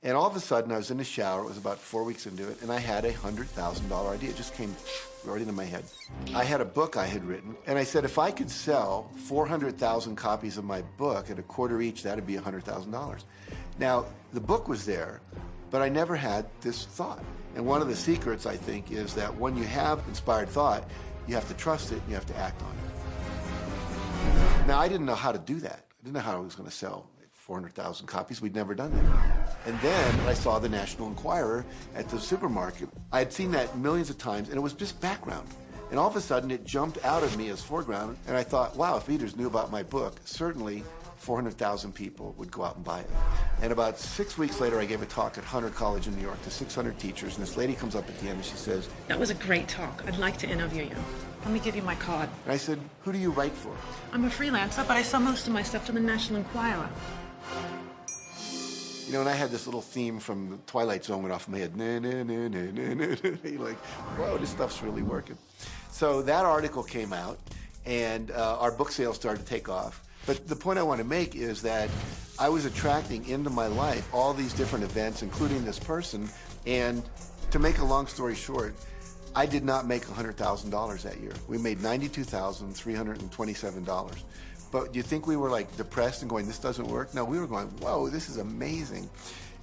And all of a sudden, I was in the shower. It was about 4 weeks into it, and I had a $100,000 idea. It just came right into my head. I had a book I had written, and I said, if I could sell 400,000 copies of my book at $0.25 each, that'd be $100,000. Now, the book was there, but I never had this thought. And one of the secrets, I think, is that when you have inspired thought, you have to trust it and you have to act on it. Now, I didn't know how to do that. I didn't know how I was going to sell 400,000 copies. We'd never done that. And then I saw the National Enquirer at the supermarket. I had seen that millions of times, and it was just background. And all of a sudden, it jumped out of me as foreground, and I thought, wow, if readers knew about my book, certainly 400,000 people would go out and buy it. And about 6 weeks later, I gave a talk at Hunter College in New York to 600 teachers, and this lady comes up at the end and she says, that was a great talk. I'd like to interview you. Let me give you my card. And I said, who do you write for? I'm a freelancer, but I sell most of my stuff to the National Enquirer. And I had this little theme from the Twilight Zone went off in my head. You're like, whoa, this stuff's really working. So that article came out, and our book sales started to take off. But the point I want to make is that I was attracting into my life all these different events, including this person. And to make a long story short, I did not make $100,000 that year. We made $92,327. But do you think we were like depressed and going, this doesn't work? No, we were going, whoa, this is amazing.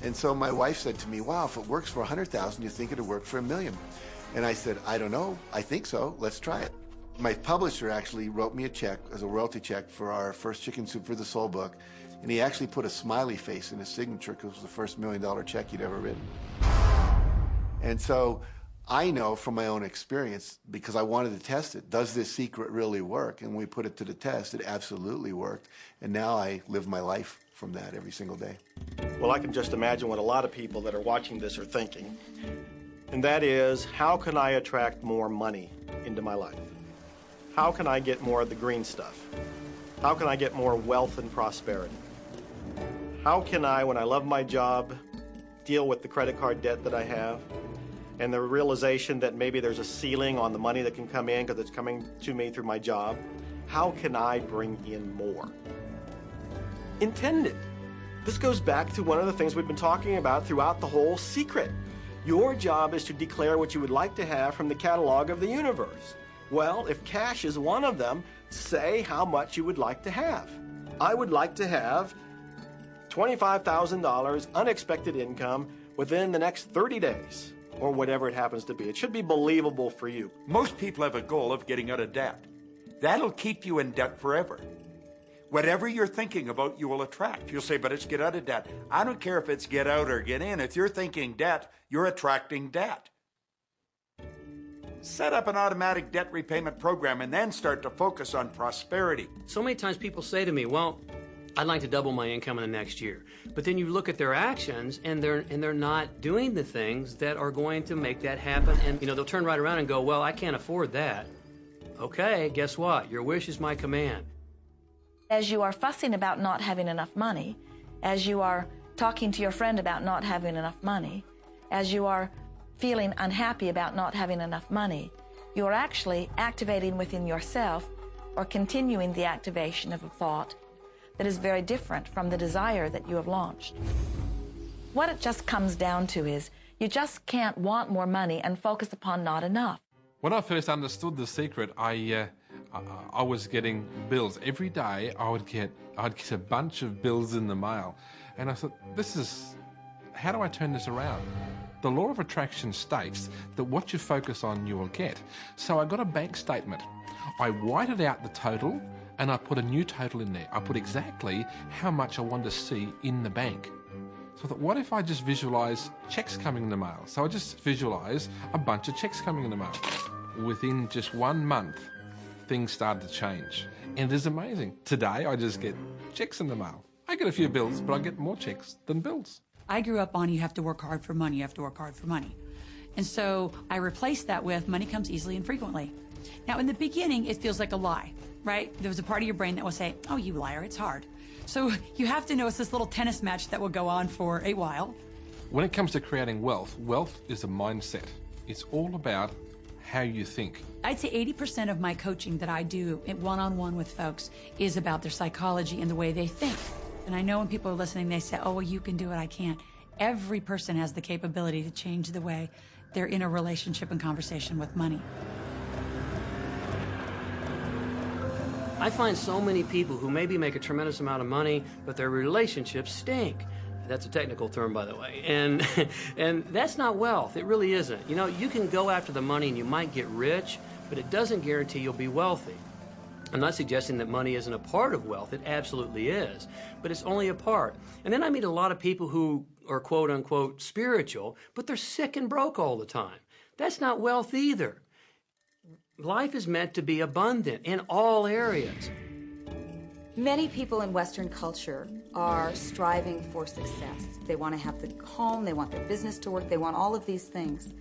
And so my wife said to me, wow, if it works for 100,000, you think it'll work for $1 million? And I said, I don't know. I think so. Let's try it. My publisher actually wrote me a check as a royalty check for our first Chicken Soup for the Soul book. And he actually put a smiley face in his signature because it was the first $1 million check he'd ever written. And so I know from my own experience, because I wanted to test it, does this secret really work? And when we put it to the test, it absolutely worked. And now I live my life from that every single day. Well, I can just imagine what a lot of people that are watching this are thinking. And that is, how can I attract more money into my life? How can I get more of the green stuff? How can I get more wealth and prosperity? How can I, when I love my job, deal with the credit card debt that I have? And the realization that maybe there's a ceiling on the money that can come in because it's coming to me through my job. How can I bring in more? Intend it. This goes back to one of the things we've been talking about throughout the whole secret. Your job is to declare what you would like to have from the catalog of the universe. Well, if cash is one of them, say how much you would like to have. I would like to have $25,000 unexpected income within the next 30 days. or whatever it happens to be. It should be believable for you. Most people have a goal of getting out of debt. That'll keep you in debt forever. Whatever you're thinking about, you will attract. You'll say, but it's get out of debt. I don't care if it's get out or get in. If you're thinking debt, you're attracting debt. Set up an automatic debt repayment program and then start to focus on prosperity. So many times people say to me, well, I'd like to double my income in the next year. But then you look at their actions and they're not doing the things that are going to make that happen. And they'll turn right around and go, well, I can't afford that. Okay, guess what? Your wish is my command. As you are fussing about not having enough money, as you are talking to your friend about not having enough money, as you are feeling unhappy about not having enough money, you are actually activating within yourself or continuing the activation of a thought that is very different from the desire that you have launched. What it just comes down to is you just can't want more money and focus upon not enough. When I first understood the secret, I was getting bills. Every day I'd get a bunch of bills in the mail. And I thought, how do I turn this around? The law of attraction states that what you focus on, you will get. So I got a bank statement. I whited out the total and I put a new total in there. I put exactly how much I wanted to see in the bank. So I thought, what if I just visualize checks coming in the mail? So I just visualize a bunch of checks coming in the mail. Within just 1 month, things started to change. And it is amazing. Today, I just get checks in the mail. I get a few bills, but I get more checks than bills. I grew up on you have to work hard for money, you have to work hard for money. And so I replaced that with money comes easily and frequently. Now, in the beginning, it feels like a lie, right? There was a part of your brain that will say, oh, you liar, it's hard. So you have to know it's this little tennis match that will go on for a while. When it comes to creating wealth, wealth is a mindset. It's all about how you think. I'd say 80% of my coaching that I do one-on-one with folks is about their psychology and the way they think. And I know when people are listening, they say, oh, well, you can do it, I can't. Every person has the capability to change the way they're in a relationship and conversation with money. I find so many people who maybe make a tremendous amount of money, but their relationships stink. That's a technical term, by the way. And that's not wealth. It really isn't. You can go after the money and you might get rich, but it doesn't guarantee you'll be wealthy. I'm not suggesting that money isn't a part of wealth. It absolutely is. But it's only a part. And then I meet a lot of people who are quote-unquote spiritual, but they're sick and broke all the time. That's not wealth either. Life is meant to be abundant in all areas. Many people in Western culture are striving for success. They want to have the home, they want their business to work, they want all of these things.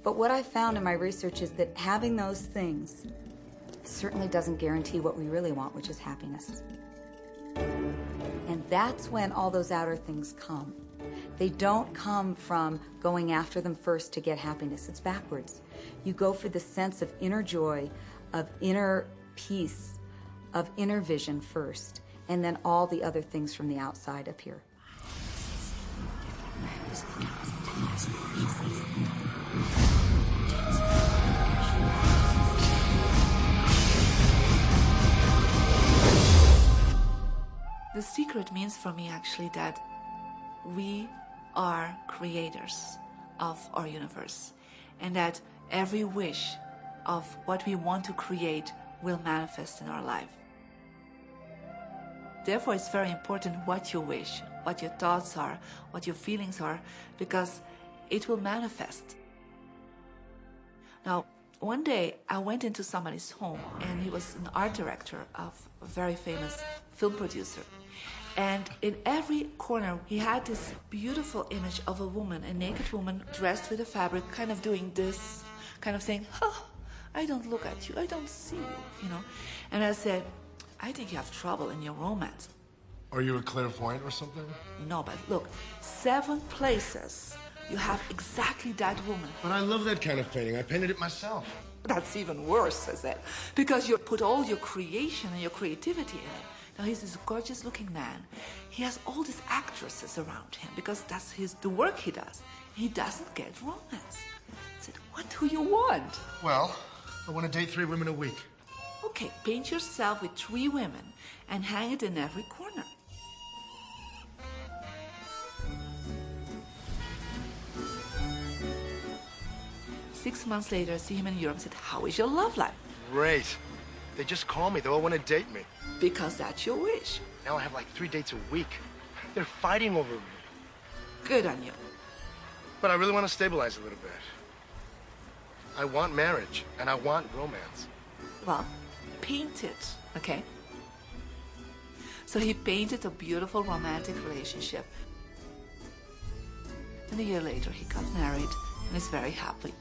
But what I found in my research is that having those things certainly doesn't guarantee what we really want, which is happiness. And that's when all those outer things come. They don't come from going after them first to get happiness. It's backwards. You go for the sense of inner joy, of inner peace, of inner vision first, and then all the other things from the outside appear. The secret means for me actually that we are creators of our universe, and that every wish of what we want to create will manifest in our life. Therefore, it's very important what you wish, what your thoughts are, what your feelings are, because it will manifest. Now, one day I went into somebody's home, and he was an art director of a very famous film producer. And in every corner, he had this beautiful image of a woman, a naked woman dressed with a fabric, kind of doing this, kind of saying, oh, I don't look at you, I don't see you, And I said, I think you have trouble in your romance. Are you a clairvoyant or something? No, but look, 7 places you have exactly that woman. But I love that kind of painting. I painted it myself. That's even worse, I said, because you put all your creation and your creativity in it. Now, he's this gorgeous-looking man. He has all these actresses around him because that's the work he does. He doesn't get romance. I said, what do you want? Well, I want to date 3 women a week. Okay, paint yourself with 3 women and hang it in every corner. 6 months later, see him in Europe and said, how is your love life? Great. They just call me. They all want to date me. Because that's your wish. Now I have like 3 dates a week. They're fighting over me. Good on you. But I really want to stabilize a little bit. I want marriage, and I want romance. Well, paint it, okay? So he painted a beautiful romantic relationship. And a year later, he got married and is very happy.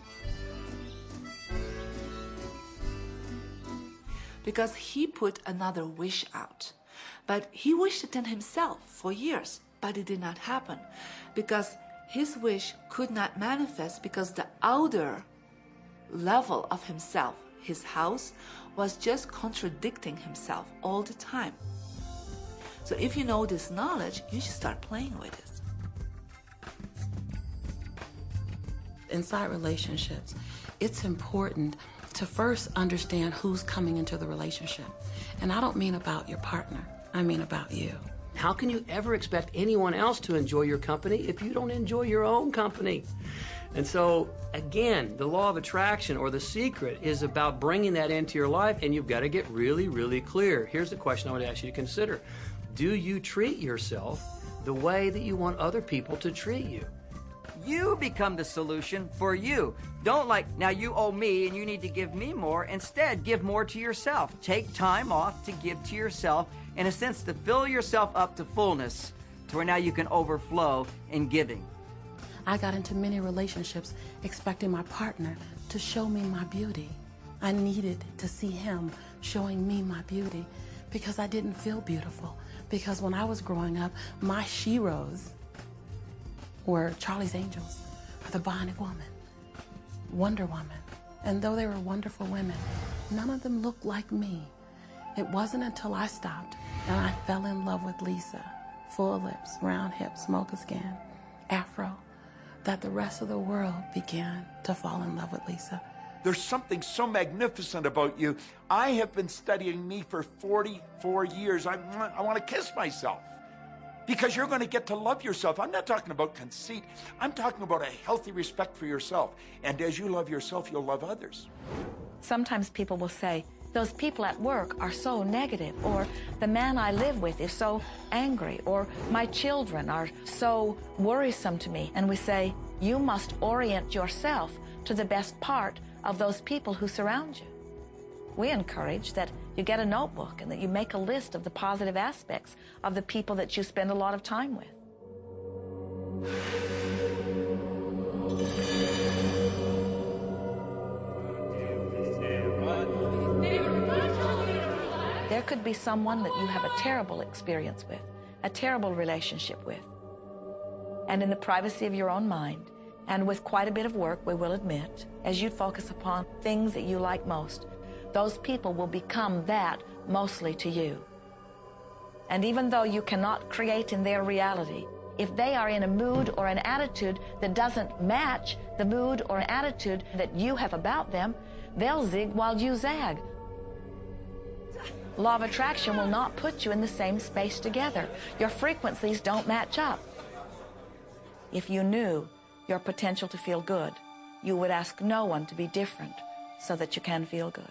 Because he put another wish out. But he wished it in himself for years, but it did not happen. Because his wish could not manifest because the outer level of himself, his house, was just contradicting himself all the time. So if you know this knowledge, you should start playing with it. Inside relationships, it's important to first understand who's coming into the relationship. And I don't mean about your partner, I mean about you. How can you ever expect anyone else to enjoy your company if you don't enjoy your own company? And so, again, the law of attraction or the secret is about bringing that into your life, and you've got to get really, really clear. Here's the question I would ask you to consider. Do you treat yourself the way that you want other people to treat you? You become the solution for you. Don't now you owe me and you need to give me more. Instead, give more to yourself. Take time off to give to yourself, in a sense, to fill yourself up to fullness, to where now you can overflow in giving. I got into many relationships expecting my partner to show me my beauty. I needed to see him showing me my beauty because I didn't feel beautiful. Because when I was growing up, my sheroes were Charlie's Angels, or the Bionic Woman, Wonder Woman. And though they were wonderful women, none of them looked like me. It wasn't until I stopped and I fell in love with Lisa, full lips, round hips, mocha skin, afro, that the rest of the world began to fall in love with Lisa. There's something so magnificent about you. I have been studying me for 44 years. I want to kiss myself because you're going to get to love yourself. I'm not talking about conceit. I'm talking about a healthy respect for yourself. And as you love yourself, you'll love others. Sometimes people will say, those people at work are so negative, or the man I live with is so angry, or my children are so worrisome to me. And we say, you must orient yourself to the best part of those people who surround you. We encourage that you get a notebook and that you make a list of the positive aspects of the people that you spend a lot of time with. There could be someone that you have a terrible experience with, a terrible relationship with. And in the privacy of your own mind, and with quite a bit of work, we will admit, as you focus upon things that you like most, those people will become that mostly to you. And even though you cannot create in their reality, if they are in a mood or an attitude that doesn't match the mood or an attitude that you have about them, they'll zig while you zag. Law of attraction will not put you in the same space together. Your frequencies don't match up. If you knew your potential to feel good, you would ask no one to be different so that you can feel good.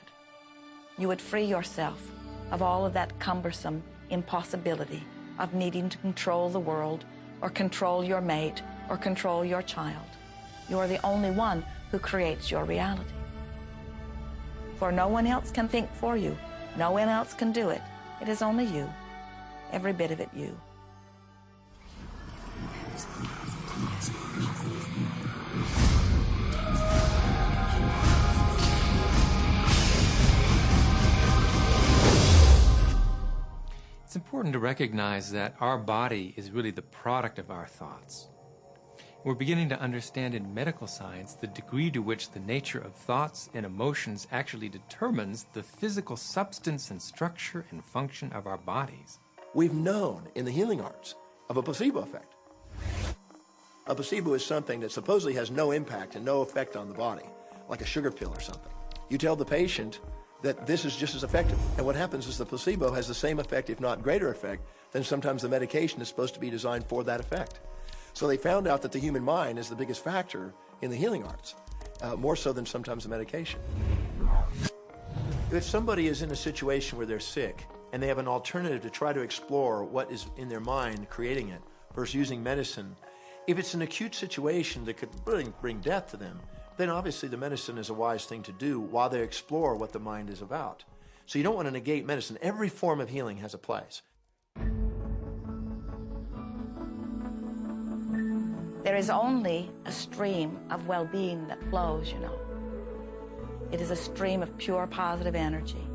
You would free yourself of all of that cumbersome impossibility of needing to control the world or control your mate or control your child. You are the only one who creates your reality. For no one else can think for you. No one else can do it. It is only you. Every bit of it you. It's important to recognize that our body is really the product of our thoughts. We're beginning to understand in medical science the degree to which the nature of thoughts and emotions actually determines the physical substance and structure and function of our bodies. We've known in the healing arts of a placebo effect. A placebo is something that supposedly has no impact and no effect on the body, like a sugar pill or something. You tell the patient that this is just as effective. And what happens is the placebo has the same effect, if not greater effect, than sometimes the medication is supposed to be designed for that effect. So they found out that the human mind is the biggest factor in the healing arts. more so than sometimes the medication. If somebody is in a situation where they're sick and they have an alternative to try to explore what is in their mind creating it versus using medicine, if it's an acute situation that could really bring death to them, then obviously the medicine is a wise thing to do while they explore what the mind is about. So you don't want to negate medicine. Every form of healing has a place. There is only a stream of well-being that flows, you know. It is a stream of pure positive energy.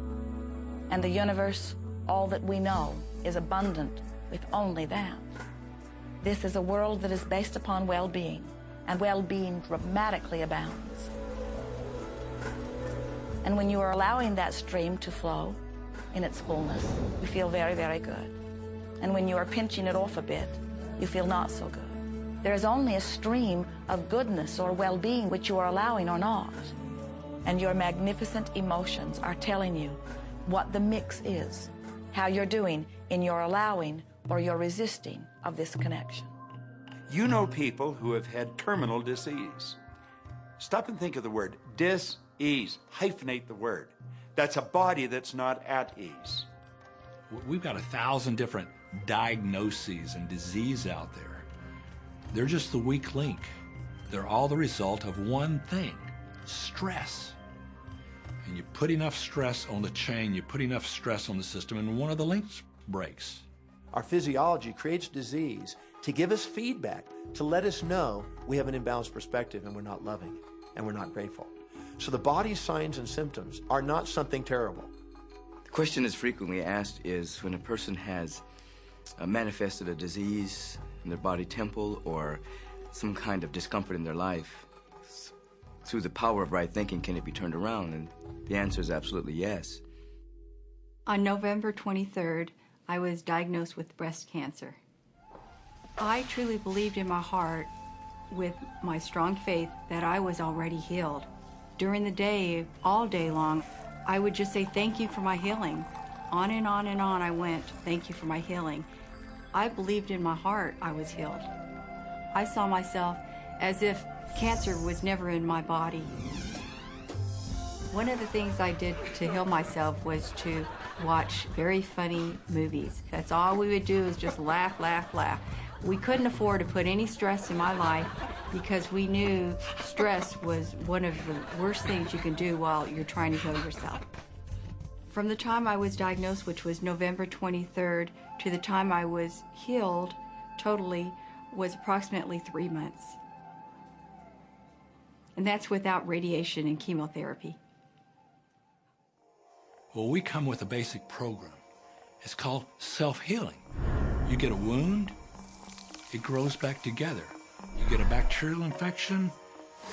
And the universe, all that we know, is abundant with only that. This is a world that is based upon well-being, and well-being dramatically abounds. And when you are allowing that stream to flow in its fullness, you feel very, very good. And when you are pinching it off a bit, you feel not so good. There is only a stream of goodness or well-being which you are allowing or not. And your magnificent emotions are telling you what the mix is, how you're doing in your allowing or your resisting of this connection. You know people who have had terminal disease. Stop and think of the word dis-ease. Hyphenate the word. That's a body that's not at ease. We've got 1,000 different diagnoses and disease out there. They're just the weak link. They're all the result of one thing, stress. And you put enough stress on the chain, you put enough stress on the system, and one of the links breaks. Our physiology creates disease to give us feedback, to let us know we have an imbalanced perspective and we're not loving and we're not grateful. So the body's signs and symptoms are not something terrible. The question that's frequently asked is when a person has manifested a disease in their body temple or some kind of discomfort in their life, through the power of right thinking, can it be turned around? And the answer is absolutely yes. On November 23rd, I was diagnosed with breast cancer. I truly believed in my heart, with my strong faith, that I was already healed. During the day, all day long, I would just say, thank you for my healing. On and on and on I went, thank you for my healing. I believed in my heart I was healed. I saw myself as if cancer was never in my body. One of the things I did to heal myself was to watch very funny movies. That's all we would do, is just laugh, laugh, laugh. We couldn't afford to put any stress in my life because we knew stress was one of the worst things you can do while you're trying to heal yourself. From the time I was diagnosed, which was November 23rd, to the time I was healed totally was approximately 3 months. And that's without radiation and chemotherapy. Well, we come with a basic program. It's called self-healing. You get a wound, it grows back together. You get a bacterial infection,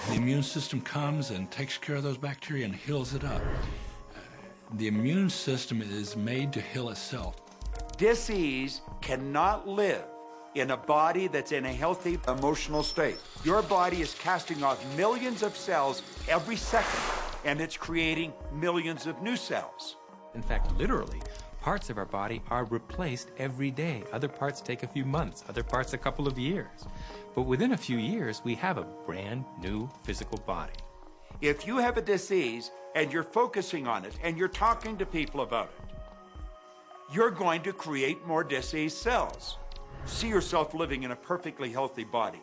the immune system comes and takes care of those bacteria and heals it up. The immune system is made to heal itself. Dis-ease cannot live in a body that's in a healthy emotional state. Your body is casting off millions of cells every second, and it's creating millions of new cells. In fact, literally, parts of our body are replaced every day. Other parts take a few months, other parts a couple of years. But within a few years, we have a brand new physical body. If you have a disease and you're focusing on it and you're talking to people about it, you're going to create more diseased cells. See yourself living in a perfectly healthy body.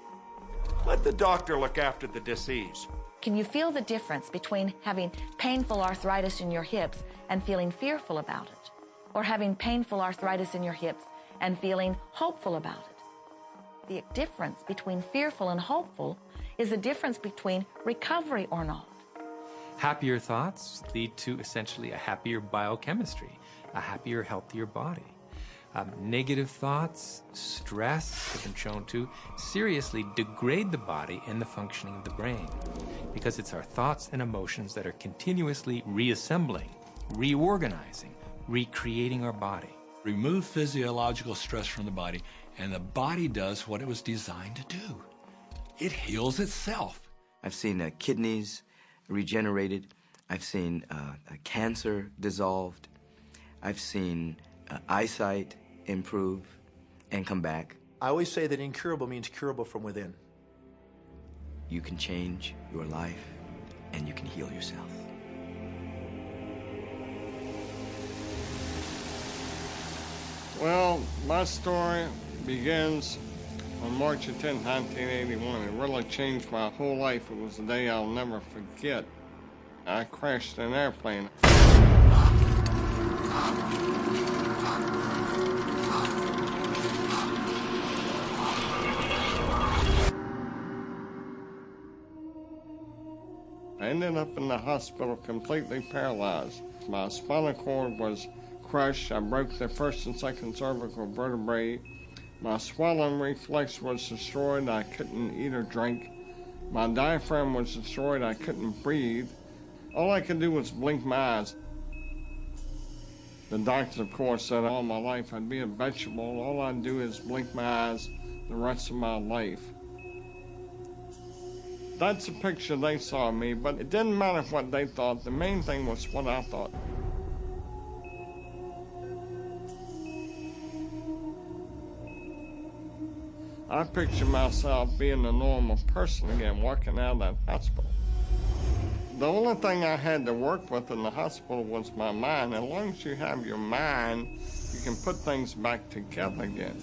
Let the doctor look after the disease. Can you feel the difference between having painful arthritis in your hips and feeling fearful about it? Or having painful arthritis in your hips and feeling hopeful about it? The difference between fearful and hopeful is the difference between recovery or not. Happier thoughts lead to essentially a happier biochemistry, a happier, healthier body. Negative thoughts, stress, have been shown to seriously degrade the body and the functioning of the brain, because it's our thoughts and emotions that are continuously reassembling, reorganizing, recreating our body. Remove physiological stress from the body, and the body does what it was designed to do. It heals itself. I've seen kidneys regenerated. I've seen cancer dissolved. I've seen eyesight improve and come back. I always say that incurable means curable from within. You can change your life and you can heal yourself. Well, my story begins on March 10, 1981. It really changed my whole life. It was a day I'll never forget. I crashed an airplane. I ended up in the hospital completely paralyzed. My spinal cord was crushed. I broke the first and second cervical vertebrae. My swallowing reflex was destroyed. I couldn't eat or drink. My diaphragm was destroyed. I couldn't breathe. All I could do was blink my eyes. The doctors, of course, said all my life I'd be a vegetable. All I'd do is blink my eyes the rest of my life. That's the picture they saw of me, but it didn't matter what they thought. The main thing was what I thought. I picture myself being a normal person again, walking out of that hospital. The only thing I had to work with in the hospital was my mind. As long as you have your mind, you can put things back together again.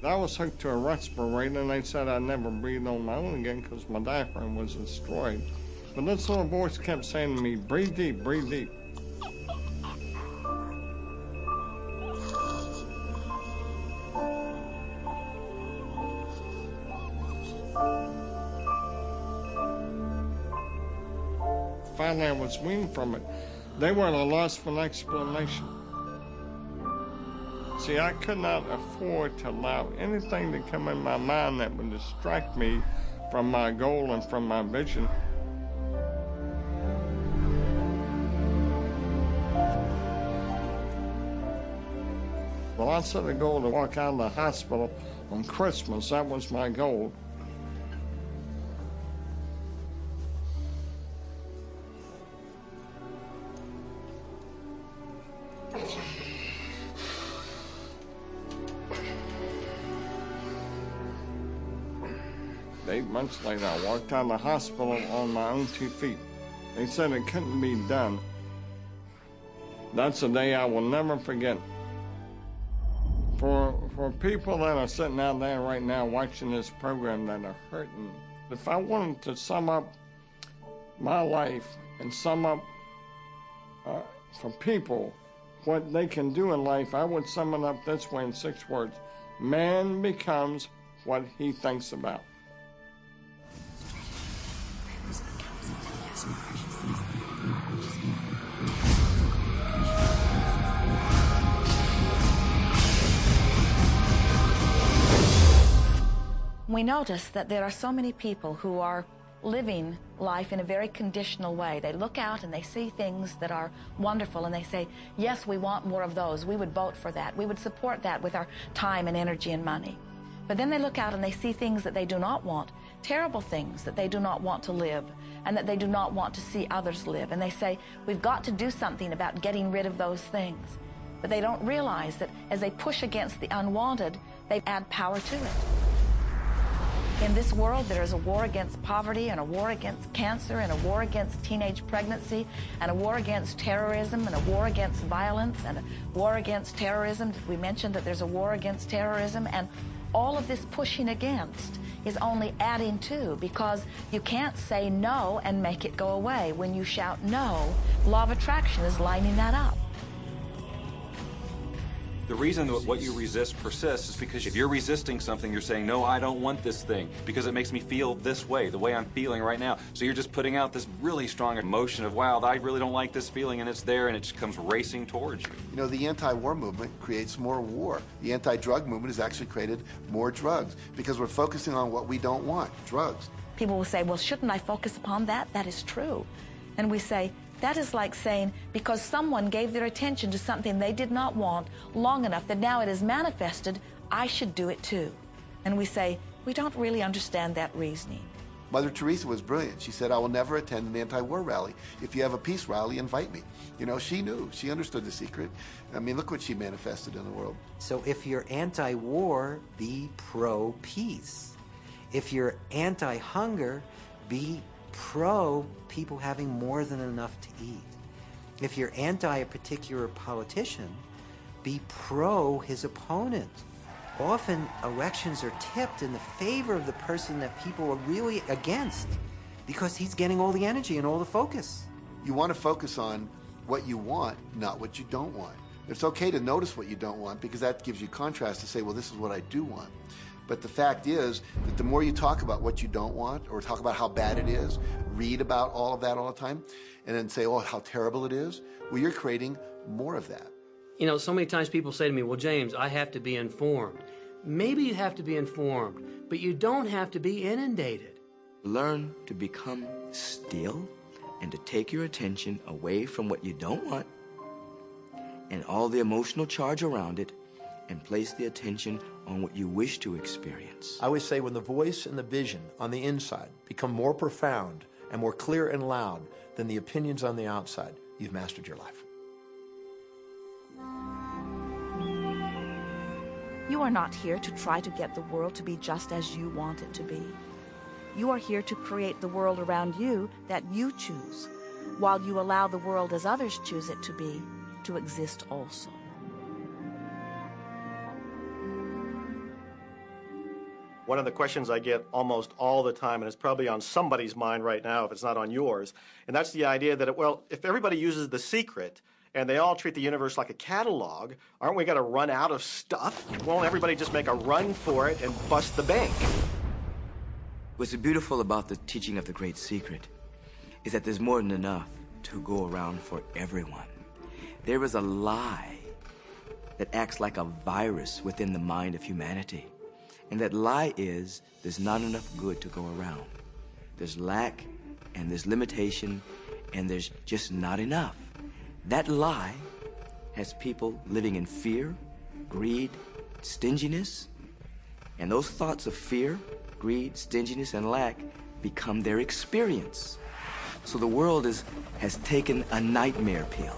I was hooked to a respirator, and they said I'd never breathe on my own again because my diaphragm was destroyed. But this little voice kept saying to me, breathe deep, breathe deep. Finally, I was weaned from it. They were at a loss for an explanation. See, I could not afford to allow anything to come in my mind that would distract me from my goal and from my vision. Well, I set a goal to walk out of the hospital on Christmas. That was my goal. Eight months later, I walked out of the hospital on my own 2 feet. They said it couldn't be done. That's a day I will never forget. For people that are sitting out there right now watching this program that are hurting, if I wanted to sum up my life and sum up for people what they can do in life, I would sum it up this way in 6 words. Man becomes what he thinks about. We notice that there are so many people who are living life in a very conditional way. They look out and they see things that are wonderful and they say, yes, we want more of those. We would vote for that. We would support that with our time and energy and money. But then they look out and they see things that they do not want, terrible things that they do not want to live and that they do not want to see others live. And they say, we've got to do something about getting rid of those things. But they don't realize that as they push against the unwanted, they add power to it. In this world, there is a war against poverty and a war against cancer and a war against teenage pregnancy and a war against terrorism and a war against violence and a war against terrorism. We mentioned that there's a war against terrorism, and all of this pushing against is only adding to, because you can't say no and make it go away. When you shout no, law of attraction is lining that up. The reason that what you resist persists is because if you're resisting something, you're saying, no, I don't want this thing because it makes me feel this way, the way I'm feeling right now. So you're just putting out this really strong emotion of, wow, I really don't like this feeling, and it's there, and it just comes racing towards you. You know, the anti-war movement creates more war. The anti-drug movement has actually created more drugs because we're focusing on what we don't want, drugs. People will say, well, shouldn't I focus upon that? That is true. And we say, that is like saying, because someone gave their attention to something they did not want long enough that now it is manifested, I should do it too. And we say, we don't really understand that reasoning. Mother Teresa was brilliant. She said, I will never attend an anti-war rally. If you have a peace rally, invite me. You know, she knew. She understood the secret. I mean, look what she manifested in the world. So if you're anti-war, be pro-peace. If you're anti-hunger, be pro people having more than enough to eat. If you're anti a particular politician, be pro his opponent. Often elections are tipped in the favor of the person that people are really against because he's getting all the energy and all the focus. You want to focus on what you want, not what you don't want. It's okay to notice what you don't want because that gives you contrast to say, well, this is what I do want. But the fact is that the more you talk about what you don't want or talk about how bad it is, read about all of that all the time, and then say, oh, how terrible it is, well, you're creating more of that. You know, so many times people say to me, well, James, I have to be informed. Maybe you have to be informed, but you don't have to be inundated. Learn to become still and to take your attention away from what you don't want and all the emotional charge around it and place the attention on what you wish to experience. I always say when the voice and the vision on the inside become more profound and more clear and loud than the opinions on the outside, you've mastered your life. You are not here to try to get the world to be just as you want it to be. You are here to create the world around you that you choose, while you allow the world as others choose it to be, to exist also. One of the questions I get almost all the time, and it's probably on somebody's mind right now if it's not on yours, and that's the idea that, well, if everybody uses The Secret and they all treat the universe like a catalog, aren't we going to run out of stuff? Won't everybody just make a run for it and bust the bank? What's beautiful about the teaching of the Great Secret is that there's more than enough to go around for everyone. There is a lie that acts like a virus within the mind of humanity. And that lie is there's not enough good to go around. There's lack, and there's limitation, and there's just not enough. That lie has people living in fear, greed, stinginess, and those thoughts of fear, greed, stinginess, and lack become their experience. So the world has taken a nightmare pill.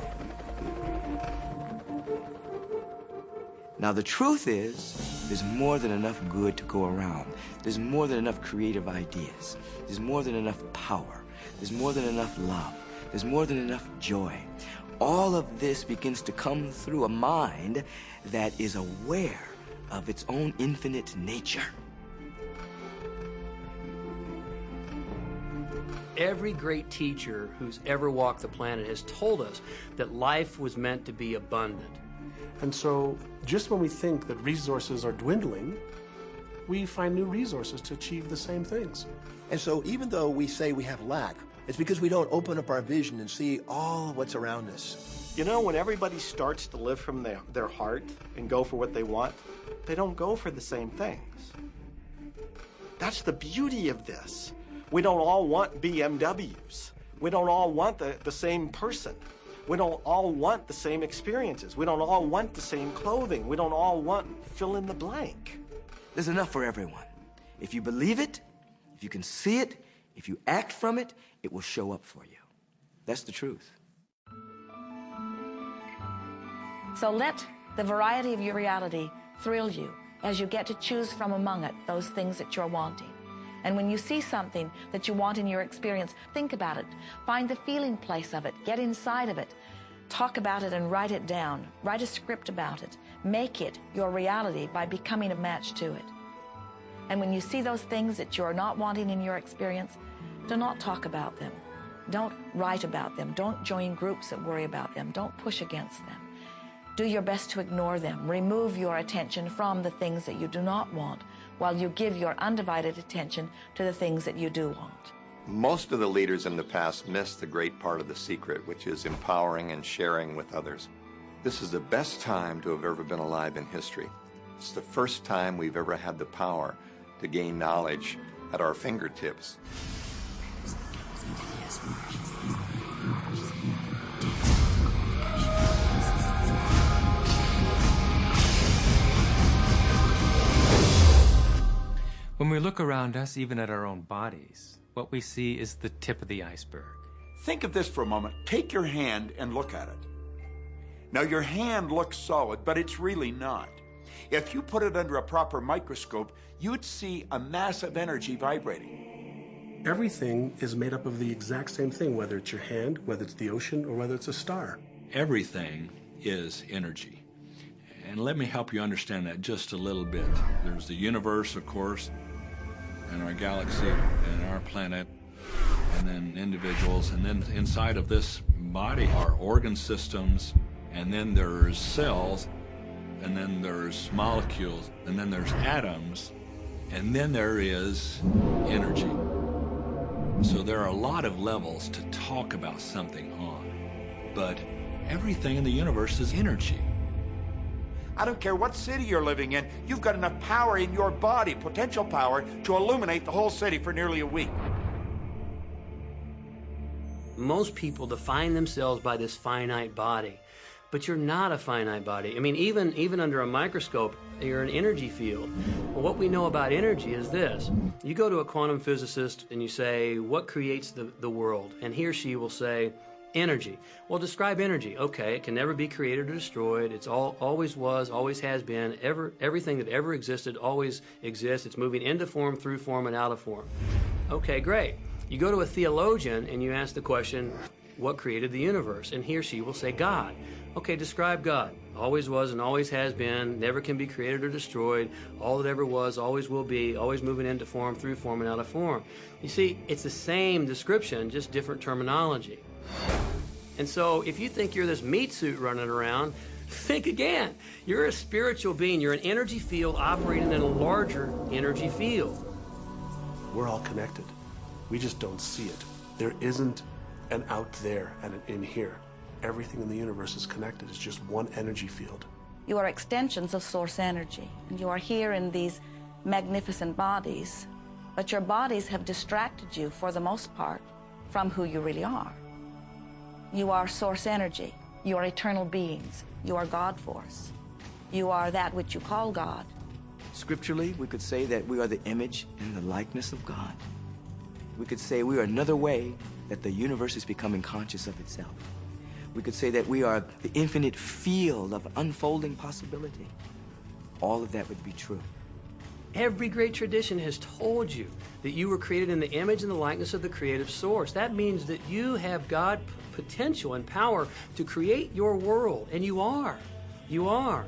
Now the truth is, there's more than enough good to go around. There's more than enough creative ideas. There's more than enough power. There's more than enough love. There's more than enough joy. All of this begins to come through a mind that is aware of its own infinite nature. Every great teacher who's ever walked the planet has told us that life was meant to be abundant. And so, just when we think that resources are dwindling, we find new resources to achieve the same things. And so even though we say we have lack, it's because we don't open up our vision and see all of what's around us. You know, when everybody starts to live from their heart and go for what they want, they don't go for the same things. That's the beauty of this. We don't all want BMWs. We don't all want the same person. We don't all want the same experiences. We don't all want the same clothing. We don't all want fill in the blank. There's enough for everyone. If you believe it, if you can see it, if you act from it, it will show up for you. That's the truth. So let the variety of your reality thrill you as you get to choose from among it those things that you're wanting. And when you see something that you want in your experience, think about it. Find the feeling place of it. Get inside of it. Talk about it and write it down. Write a script about it. Make it your reality by becoming a match to it. And when you see those things that you're not wanting in your experience, do not talk about them. Don't write about them. Don't join groups that worry about them. Don't push against them. Do your best to ignore them. Remove your attention from the things that you do not want, while you give your undivided attention to the things that you do want. Most of the leaders in the past missed the great part of the secret, which is empowering and sharing with others. This is the best time to have ever been alive in history. It's the first time we've ever had the power to gain knowledge at our fingertips. When we look around us, even at our own bodies, what we see is the tip of the iceberg. Think of this for a moment. Take your hand and look at it. Now, your hand looks solid, but it's really not. If you put it under a proper microscope, you'd see a mass of energy vibrating. Everything is made up of the exact same thing, whether it's your hand, whether it's the ocean, or whether it's a star. Everything is energy. And let me help you understand that just a little bit. There's the universe, of course, and our galaxy, and our planet, and then individuals, and then inside of this body are organ systems, and then there's cells, and then there's molecules, and then there's atoms, and then there is energy. So there are a lot of levels to talk about something on, but everything in the universe is energy. I don't care what city you're living in, you've got enough power in your body, potential power, to illuminate the whole city for nearly a week. Most people define themselves by this finite body, but you're not a finite body. I mean, even under a microscope, you're an energy field. Well, what we know about energy is this. You go to a quantum physicist and you say, what creates the world? And he or she will say, energy. Well, describe energy. Okay, it can never be created or destroyed. It's always was, always has been. Everything that ever existed always exists. It's moving into form, through form, and out of form. Okay, great. You go to a theologian and you ask the question, what created the universe? And he or she will say, God. Okay, describe God. Always was and always has been, never can be created or destroyed, all that ever was, always will be, always moving into form, through form, and out of form. You see, it's the same description, just different terminology. And so if you think you're this meat suit running around, think again. You're a spiritual being. You're an energy field operating in a larger energy field. We're all connected. We just don't see it. There isn't an out there and an in here. Everything in the universe is connected. It's just one energy field. You are extensions of source energy, and you are here in these magnificent bodies, but your bodies have distracted you, for the most part, from who you really are. You are source energy. You are eternal beings. You are God force. You are that which you call God. Scripturally, we could say that we are the image and the likeness of God. We could say we are another way that the universe is becoming conscious of itself. We could say that we are the infinite field of unfolding possibility. All of that would be true. Every great tradition has told you that you were created in the image and the likeness of the creative source. That means that you have God potential and power to create your world, and you are. You are.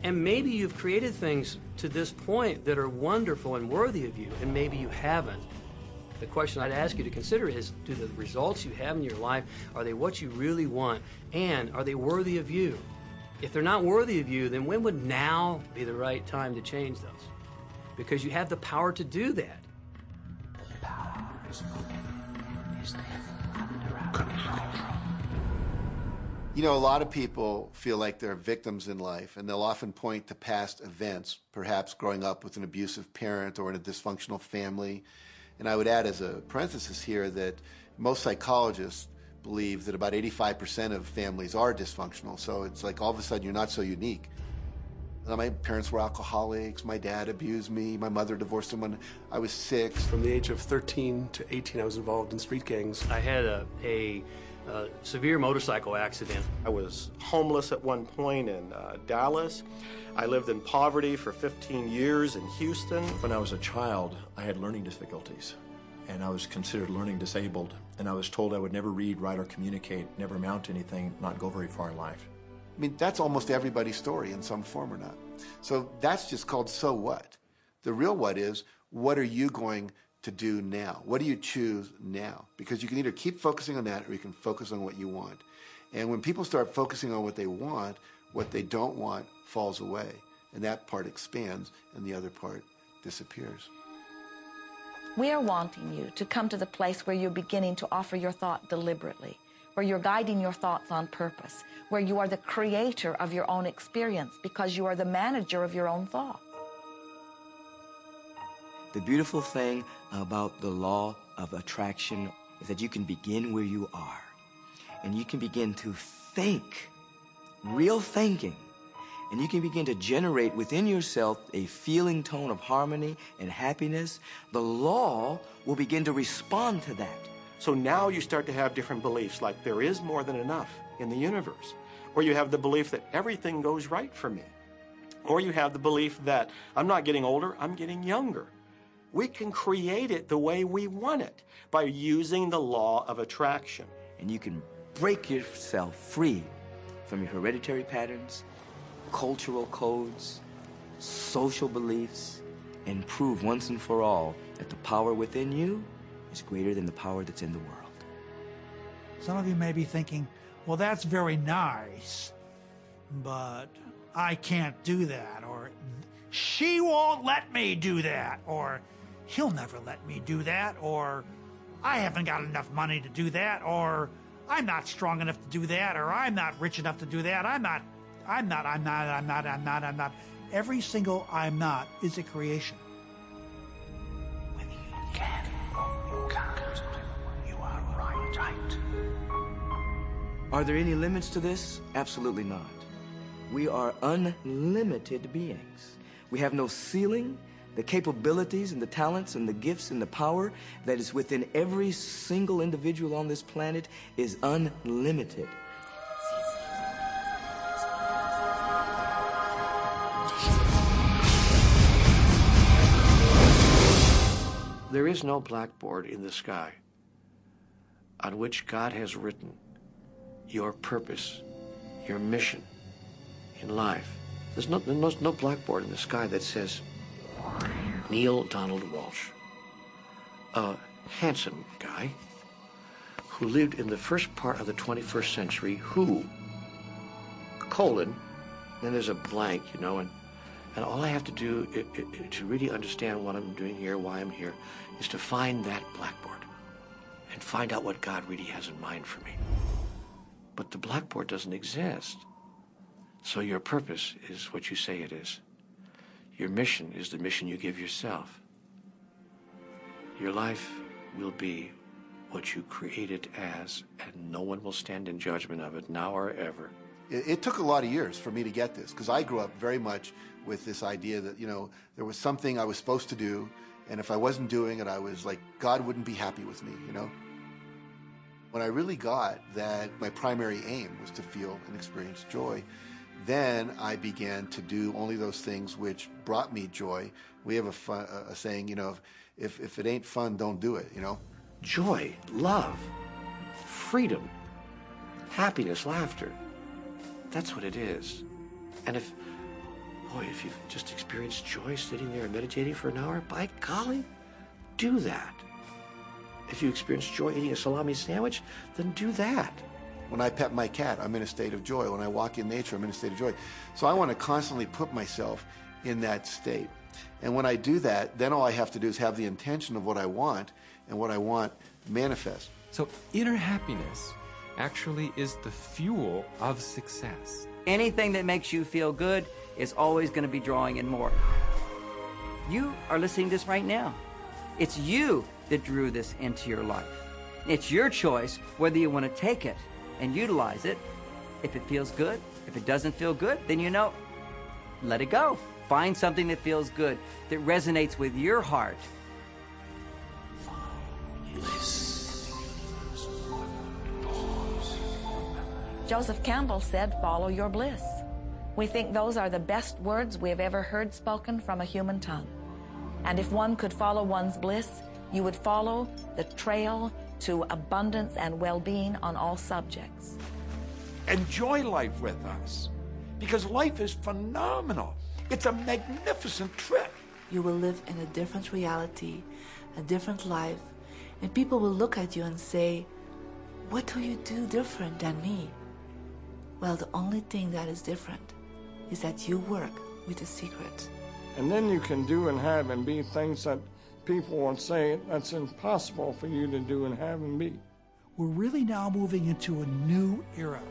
And maybe you've created things to this point that are wonderful and worthy of you, and maybe you haven't. The question I'd ask you to consider is, do the results you have in your life, are they what you really want? And are they worthy of you? If they're not worthy of you, then when would now be the right time to change those? Because you have the power to do that. You know, a lot of people feel like they're victims in life, and they'll often point to past events, perhaps growing up with an abusive parent or in a dysfunctional family. And I would add as a parenthesis here that most psychologists believe that about 85% of families are dysfunctional. So it's like all of a sudden you're not so unique. My parents were alcoholics, my dad abused me, my mother divorced him when I was 6. From the age of 13 to 18, I was involved in street gangs. I had a severe motorcycle accident. I was homeless at one point in Dallas. I lived in poverty for 15 years in Houston. When I was a child, I had learning difficulties, and I was considered learning disabled, and I was told I would never read, write, or communicate, never amount to anything, not go very far in life. I mean, that's almost everybody's story in some form or not. So that's just called so what. The real what is, what are you going to do now? What do you choose now? Because you can either keep focusing on that or you can focus on what you want. And when people start focusing on what they want, what they don't want falls away. And that part expands and the other part disappears. We are wanting you to come to the place where you're beginning to offer your thought deliberately, where you're guiding your thoughts on purpose, where you are the creator of your own experience because you are the manager of your own thought. The beautiful thing about the law of attraction is that you can begin where you are, and you can begin to think, real thinking, and you can begin to generate within yourself a feeling tone of harmony and happiness. The law will begin to respond to that. So now you start to have different beliefs, like there is more than enough in the universe, or you have the belief that everything goes right for me. Or you have the belief that I'm not getting older, I'm getting younger. We can create it the way we want it by using the law of attraction. And you can break yourself free from your hereditary patterns, cultural codes, social beliefs, and prove once and for all that the power within you is greater than the power that's in the world. Some of you may be thinking, well, that's very nice, but I can't do that, or she won't let me do that, or he'll never let me do that, or I haven't got enough money to do that, or I'm not strong enough to do that, or I'm not rich enough to do that, I'm not. Every single I'm not is a creation. Whether you can or you can't, you are right. Are there any limits to this? Absolutely not. We are unlimited beings. We have no ceiling. The capabilities and the talents and the gifts and the power that is within every single individual on this planet is unlimited. There is no blackboard in the sky on which God has written your purpose, your mission in life. There's no blackboard in the sky that says Neil Donald Walsch, a handsome guy who lived in the first part of the 21st century, who, colon, then there's a blank, you know, and all I have to do to really understand what I'm doing here, why I'm here, is to find that blackboard and find out what God really has in mind for me. But the blackboard doesn't exist. So your purpose is what you say it is. Your mission is the mission you give yourself. Your life will be what you create it as, and no one will stand in judgment of it, now or ever. It took a lot of years for me to get this, because I grew up very much with this idea that, you know, there was something I was supposed to do, and if I wasn't doing it, I was like, God wouldn't be happy with me, you know? When I really got that my primary aim was to feel and experience joy, then I began to do only those things which brought me joy. We have a saying, you know, if it ain't fun, don't do it, you know? Joy, love, freedom, happiness, laughter. That's what it is. And if you've just experienced joy sitting there and meditating for an hour, by golly, do that. If you experience joy eating a salami sandwich, then do that. When I pet my cat, I'm in a state of joy. When I walk in nature, I'm in a state of joy. So I want to constantly put myself in that state. And when I do that, then all I have to do is have the intention of what I want, and what I want manifest. So inner happiness actually is the fuel of success. Anything that makes you feel good is always going to be drawing in more. You are listening to this right now. It's you that drew this into your life. It's your choice whether you want to take it and utilize it. If it feels good, if it doesn't feel good, then you know, let it go. Find something that feels good, that resonates with your heart. Joseph Campbell said, "Follow your bliss." We think those are the best words we have ever heard spoken from a human tongue. And if one could follow one's bliss, you would follow the trail to abundance and well-being on all subjects. Enjoy life with us, because life is phenomenal. It's a magnificent trip. You will live in a different reality, a different life, and people will look at you and say, "What do you do different than me?" Well, the only thing that is different is that you work with the secret. And then you can do and have and be things that people will say that's impossible for you to do and have and be. We're really now moving into a new era.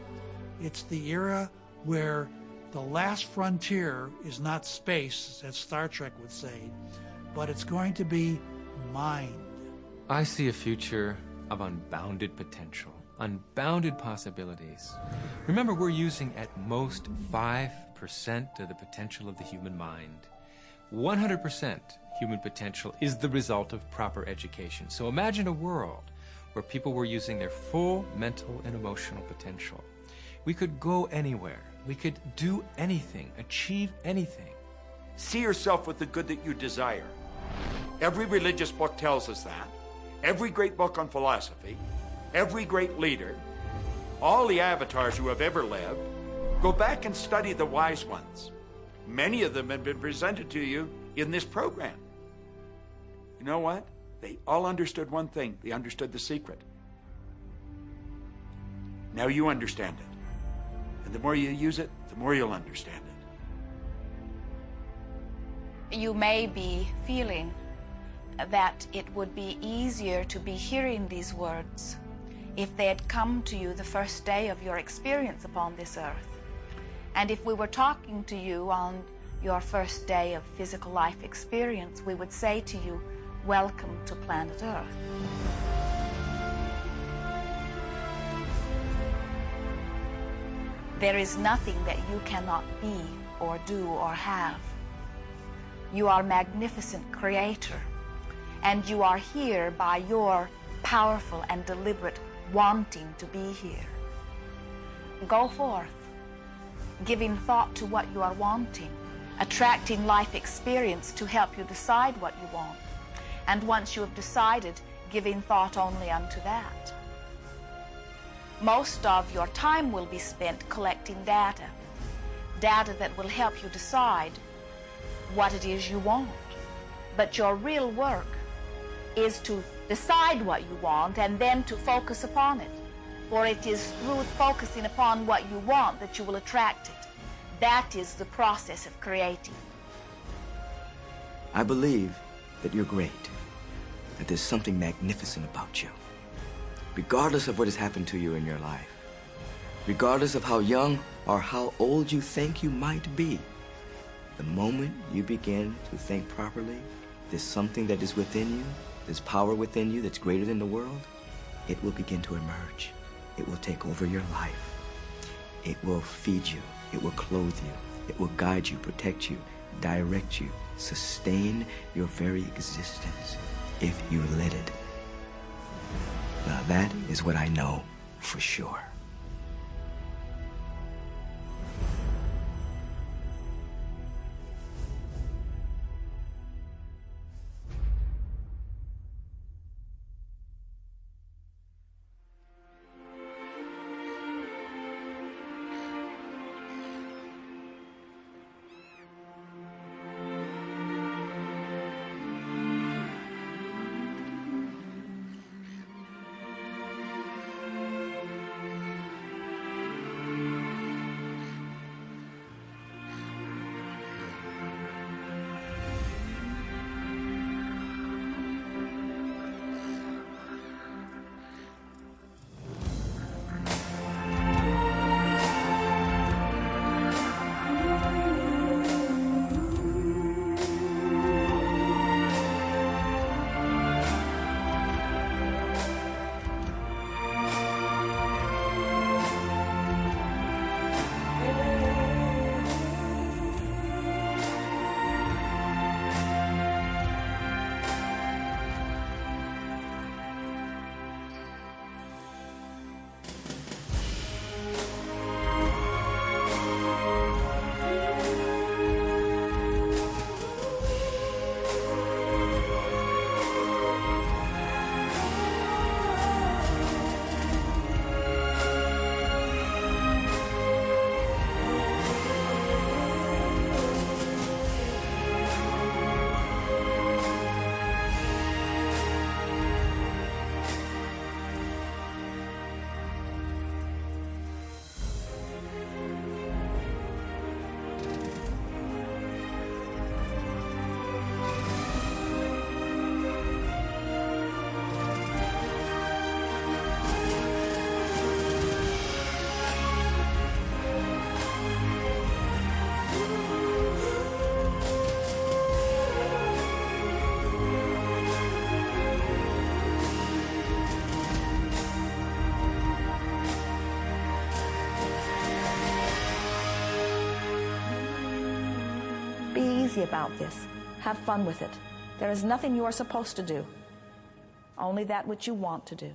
It's the era where the last frontier is not space, as Star Trek would say, but it's going to be mind. I see a future of unbounded potential, unbounded possibilities. Remember, we're using at most 5% of the potential of the human mind. 100% human potential is the result of proper education. So imagine a world where people were using their full mental and emotional potential. We could go anywhere. We could do anything, achieve anything. See yourself with the good that you desire. Every religious book tells us that. Every great book on philosophy, every great leader, all the avatars who have ever lived. Go back and study the wise ones. Many of them have been presented to you in this program. You know what? They all understood one thing. They understood the secret. Now you understand it. And the more you use it, the more you'll understand it. You may be feeling that it would be easier to be hearing these words if they had come to you the first day of your experience upon this earth. And if we were talking to you on your first day of physical life experience, we would say to you, welcome to planet Earth. There is nothing that you cannot be or do or have. You are a magnificent creator, and you are here by your powerful and deliberate wanting to be here. Go forth, giving thought to what you are wanting, attracting life experience to help you decide what you want, and once you have decided, giving thought only unto that. Most of your time will be spent collecting data that will help you decide what it is you want. But your real work is to decide what you want and then to focus upon it. For it is through focusing upon what you want that you will attract it. That is the process of creating. I believe that you're great, that there's something magnificent about you. Regardless of what has happened to you in your life, regardless of how young or how old you think you might be, the moment you begin to think properly, there's something that is within you, there's power within you that's greater than the world, it will begin to emerge. It will take over your life. It will feed you. It will clothe you. It will guide you, protect you, direct you, sustain your very existence if you let it. Now that is what I know for sure. Easy about this. Have fun with it. There is nothing you are supposed to do, only that which you want to do.